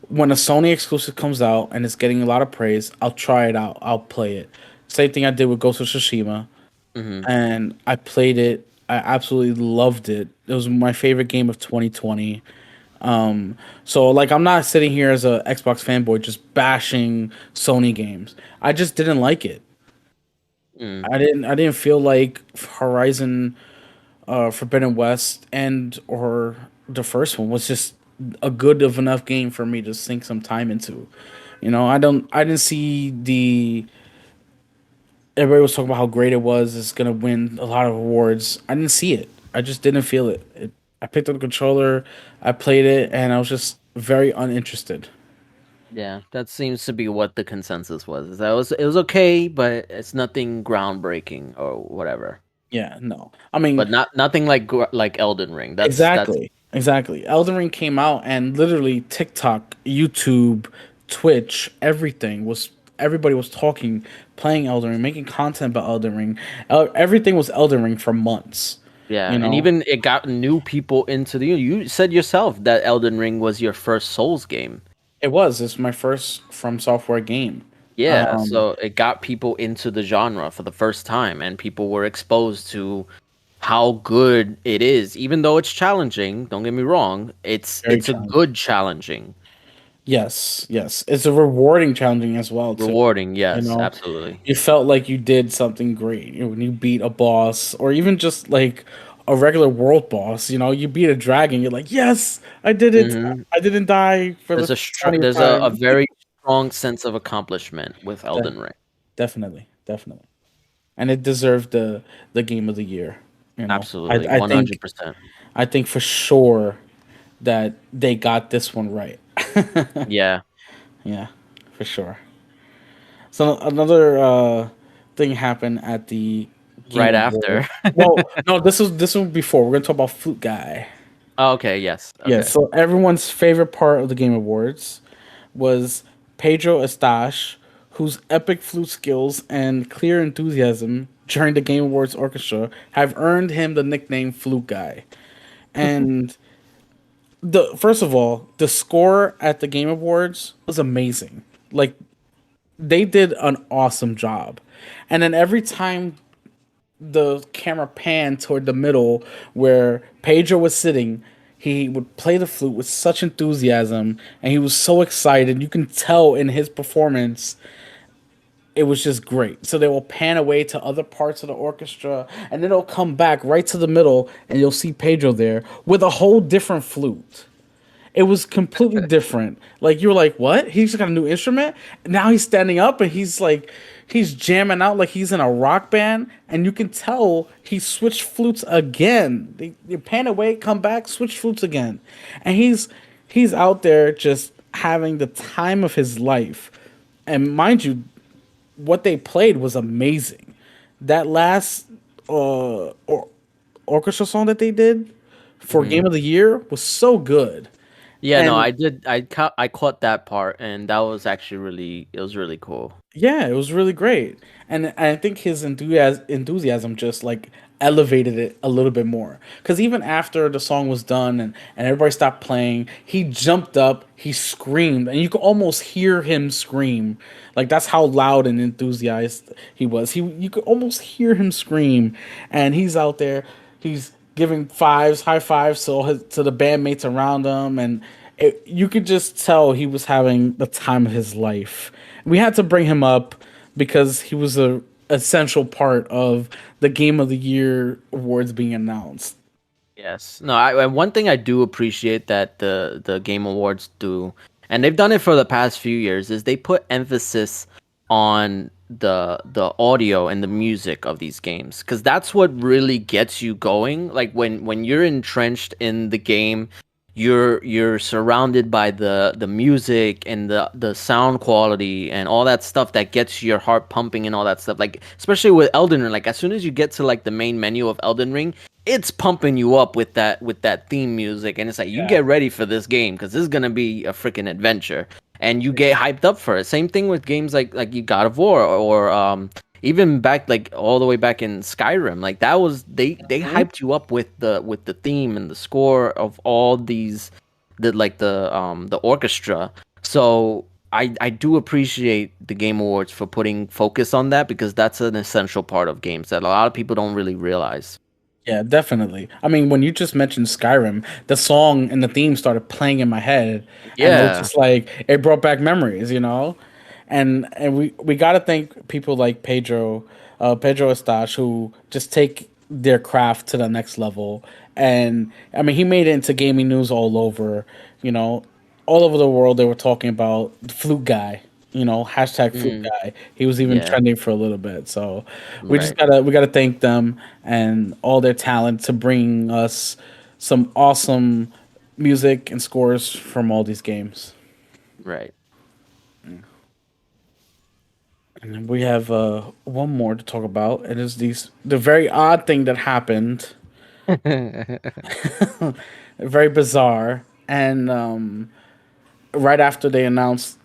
when a Sony exclusive comes out and it's getting a lot of praise, I'll try it out. I'll play it. Same thing I did with Ghost of Tsushima, Hmm. and I played it. I absolutely loved it. It was my favorite game of 2020. So like I'm not sitting here as a Xbox fanboy just bashing Sony games. I just didn't like it. Mm. I didn't feel like Horizon Forbidden West and or the first one was just a good of enough game for me to sink some time into. You know, I didn't see the everybody was talking about how great it was. It's gonna win a lot of awards. I didn't see it. I just didn't feel it. I picked up the controller, I played it, and I was just very uninterested. Yeah, that seems to be what the consensus was. Is that it was okay, but it's nothing groundbreaking or whatever. Yeah, no. I mean, But nothing like like Elden Ring. That's exactly. Elden Ring came out, and literally TikTok, YouTube, Twitch, everybody was talking, playing Elden Ring, making content about Elden Ring. Everything was Elden Ring for months. yeah, You and know, even it got new people into the. You said yourself that Elden Ring was your first Souls game. it was. It's my first From Software game. Yeah, Um, so it got people into the genre for the first time, and people were exposed to how good it is. Even though it's challenging, don't get me wrong, very it's a challenging. good challenging, Yes. It's a rewarding challenging as well too. rewarding. You Yes, know, absolutely. you felt like you did something great. You know, when you beat a boss, or even just like a regular world boss. You know, you beat a dragon. You're like, yes, I did it. Hmm. I didn't die for the 20th There's a time. very strong sense of accomplishment with De- Elden Ring. definitely, and it deserved the game of the year. You know, Absolutely, I one think hundred percent. I think for sure that they got this one right. Yeah, Yeah, for sure. So another thing happened at the Game right Award. after. Well, no, this was before. We're gonna talk about Flute Guy. Oh, okay, yes, Yeah, okay. so everyone's favorite part of the Game Awards was Pedro Estache, whose epic flute skills and clear enthusiasm during the Game Awards orchestra have earned him the nickname Flute Guy. And the first of all, the score at the Game Awards was amazing. Like they did an awesome job. And then every time the camera panned toward the middle where Pedro was sitting, he would play the flute with such enthusiasm and he was so excited. You can tell in his performance it was just great. So they will pan away to other parts of the orchestra and then it'll come back right to the middle and you'll see Pedro there with a whole different flute. It was completely different. Like you were like, what? He just got a new instrument. Now he's standing up and he's jamming out like he's in a rock band, and you can tell he switched flutes again. They pan away, come back, switch flutes again, and he's out there just having the time of his life. And mind you, what they played was amazing. That last orchestra song that they did for Mhm. Game of the Year was so good. Yeah, no, And I did. I caught that part, and that was actually really. It was really cool. yeah, it was really great. And I think his enthusiasm just like elevated it a little bit more. Because even after the song was done and everybody stopped playing, he jumped up, he screamed, and you could almost hear him scream. Like that's how loud and enthusiastic he was. You could almost hear him scream, and he's out there, he's giving high fives to the bandmates around him, and you could just tell he was having the time of his life. We had to bring him up because he was a essential part of the Game of the Year awards being announced. Yes. No, and one thing I do appreciate that the Game Awards do, and they've done it for the past few years, is they put emphasis on the audio and the music of these games, because that's what really gets you going. Like when you're entrenched in the game, you're surrounded by the music and the sound quality and all that stuff that gets your heart pumping and all that stuff. Like especially with Elden Ring, like as soon as you get to like the main menu of Elden Ring, it's pumping you up with that theme music, and it's like you Yeah. get ready for this game because this is gonna be a freaking adventure, and you get hyped up for it. Same thing with games like you God of War or even back like all the way back in Skyrim. Like that was they Mhm. hyped you up with the theme and the score of all these the orchestra. So I do appreciate the Game Awards for putting focus on that, because that's an essential part of games that a lot of people don't really realize. Yeah, definitely. I mean, when you just mentioned Skyrim, the song and the theme started playing in my head, and it was Yeah. just like it brought back memories, you know. And we got to thank people like Pedro Estache, who just take their craft to the next level. And I mean, he made it into gaming news all over, you know, all over the world. They were talking about the Flute Guy, you know, hashtag Flute Mm, Guy. He was even yeah. trending for a little bit. So Right. we gotta thank them and all their talent to bring us some awesome music and scores from all these games. Right. And then we have one more to talk about. It is the very odd thing that happened, very bizarre, and right after they announced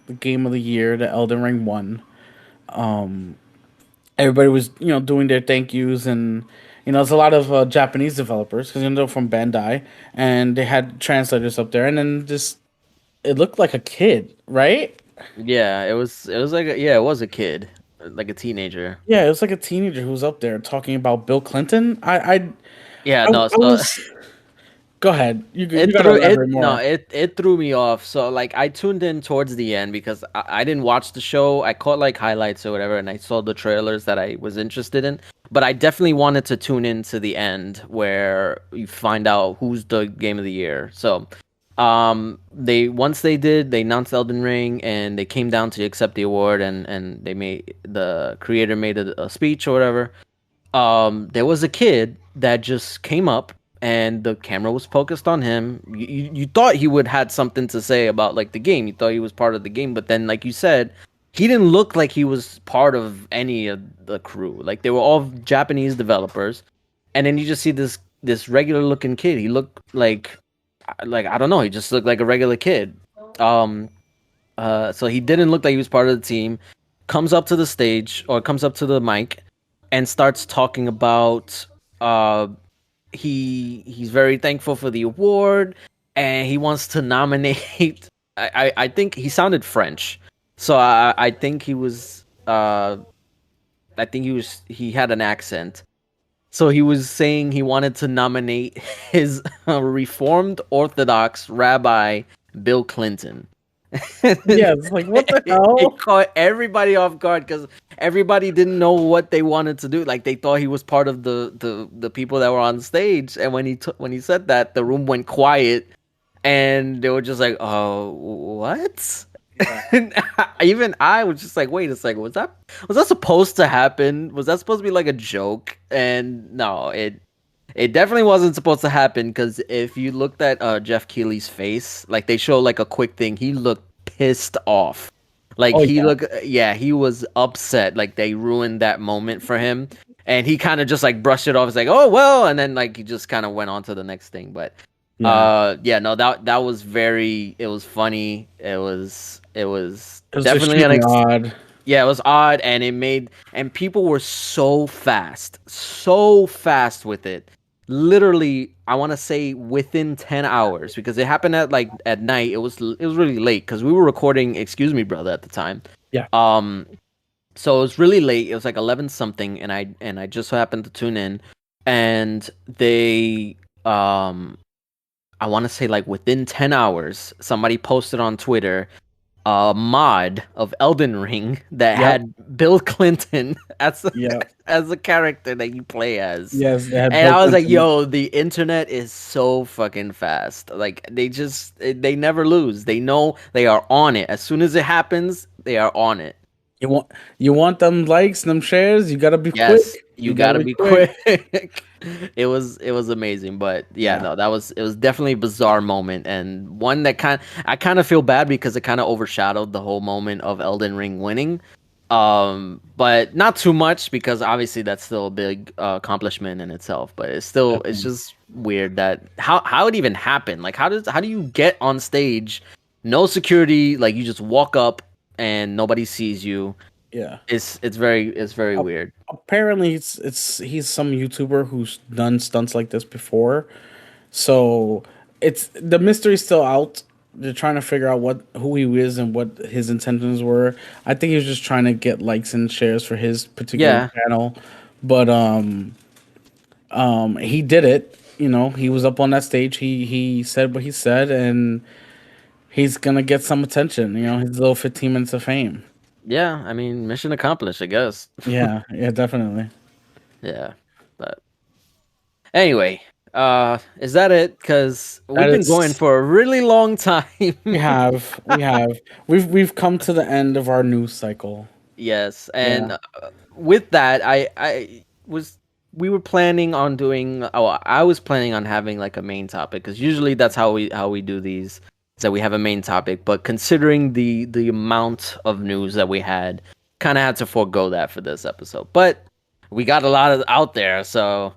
the game of the year, the Elden Ring won. Everybody was doing their thank yous, and there's a lot of Japanese developers because they're from Bandai, and they had translators up there, and then just it looked like a kid, right? Yeah, it was like yeah, it was a kid, like a teenager. Yeah, it was like a teenager who was up there talking about Bill Clinton. Yeah, no, I so was. Go ahead. You it gotta threw it elaborate no, more. it threw me off. So like I tuned in towards the end because I didn't watch the show. I caught like highlights or whatever, and I saw the trailers that I was interested in. But I definitely wanted to tune in to the end where you find out who's the game of the year. So they once they did, they announced Elden Ring, and they came down to accept the award, and they made the creator made a speech or whatever. there was a kid that just came up and the camera was focused on him. You thought he would had something to say about like the game. You thought he was part of the game, but then like you said, he didn't look like he was part of any of the crew. Like they were all Japanese developers, and then you just see this regular looking kid. He looked like I don't know. He just looked like a regular kid. Um, so he didn't look like he was part of the team. Comes up to the stage or comes up to the mic and starts talking about uh he's very thankful for the award and he wants to nominate I think he sounded French. So I think he was he had an accent. So he was saying he wanted to nominate his Reformed Orthodox Rabbi Bill Clinton. Yeah, it's like what the It hell? caught everybody off guard because everybody didn't know what they wanted to do. Like they thought he was part of the people that were on stage, and when he said that, the room went quiet, and they were just like, "Oh, what?" Yeah. And even I was just like, "Wait a second, was that supposed to happen? Was that supposed to be like a joke?" And no, it definitely wasn't supposed to happen because if you looked at Jeff Keighley's face, like they show like a quick thing, he looked pissed off. Like Oh he yeah, looked, yeah, he was upset. Like they ruined that moment for him, and he kind of just like brushed it off. It's like, oh well, and then like he just kind of went on to the next thing. But yeah. yeah, no, that was very. It was funny. It was It was definitely extremely odd. yeah, it was odd, and people were so fast with it. Literally, I want to say within 10 hours because it happened at night. It was really late because we were recording Excuse Me Brother at the time. Yeah. Um, so it was really late. It was like 11 something, and I just so happened to tune in, and they I want to say like within 10 hours, somebody posted on Twitter a mod of Elden Ring that Yep. had Bill Clinton as Yep. as a character that you play as. Yes, they had And Bill I was like, Clinton. yo, the internet is so fucking fast. Like they never lose. They know they are on it. As soon as it happens, they are on it. You want you want them likes, them shares. You gotta be quick. Yes, you You gotta gotta be be quick. quick. It was amazing, but yeah, Yeah. no, it was definitely a bizarre moment and one that I kind of feel bad because it kind of overshadowed the whole moment of Elden Ring winning. But not too much because obviously that's still a big accomplishment in itself. But it's Definitely. just weird that how it even happened. Like how do you get on stage, no security, like you just walk up and nobody sees you. Yeah. It's very weird. Apparently, it's he's some YouTuber who's done stunts like this before. So it's the mystery's still out. They're trying to figure out what who he is and what his intentions were. I think he was just trying to get likes and shares for his particular Yeah, channel, but he did it. You know, he was up on that stage. He said what he said, and he's gonna get some attention. You know, his little 15 minutes of fame. yeah. I mean, mission accomplished, I guess. Yeah, yeah, definitely. Yeah, but anyway, is that it? Because That we've been going is, for a really long time. we've come to the end of our news cycle. Yes, Yeah, and with that, I was we were planning on doing. Oh, I was planning on having like a main topic because usually that's how we do these. Is that we have a main topic, but considering the amount of news that we kind of had to forego that for this episode. But we got a lot of out there, so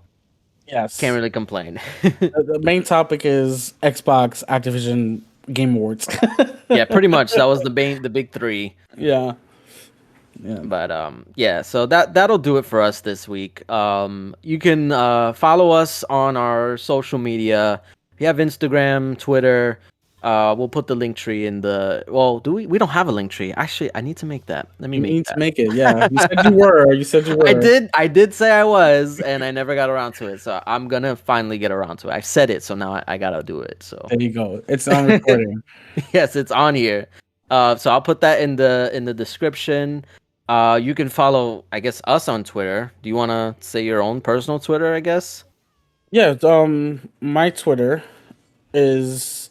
can't yes. really complain. The main topic is Xbox, Activision Game Awards. Yeah, pretty much that was the big three. Yeah, yeah. But yeah, so that'll do it for us this week. You can follow us on our social media. We have Instagram, Twitter. We'll put the link tree in the. Well, do we? We don't have a link tree. Actually, I need to make that. Let me You make need to that. make it. Yeah, you said you were. You said you I were. did. I did say I was, and I never got around to it. So I'm gonna finally get around to it. I said it, so now I gotta do it. So There you go. It's on recording. yes, it's on here. So I'll put that in the description. You can follow, I guess, us on Twitter. Do you want to say your own personal Twitter? I guess. Yeah. My Twitter is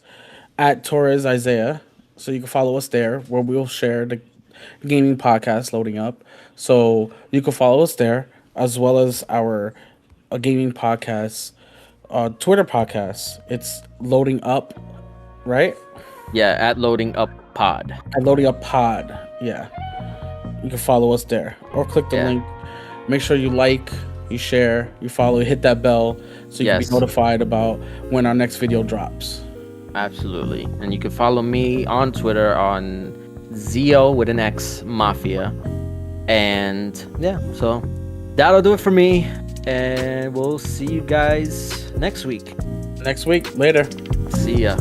at Torres Isaiah, so you can follow us there, where we'll share the gaming podcast loading up. So you can follow us there. as well as our gaming podcast, Twitter podcast. It's loading up, right? Yeah, at Loading Up Pod. At loading up pod. Yeah, you can follow us there or click the Yeah. link. Make sure you like, you share, you follow, hit that bell so you can be Yes. notified about when our next video drops. Absolutely. And you can follow me on Twitter on Zio with an X Mafia. And yeah, so that'll do it for me. And we'll see you guys next week. Next week, later. See ya.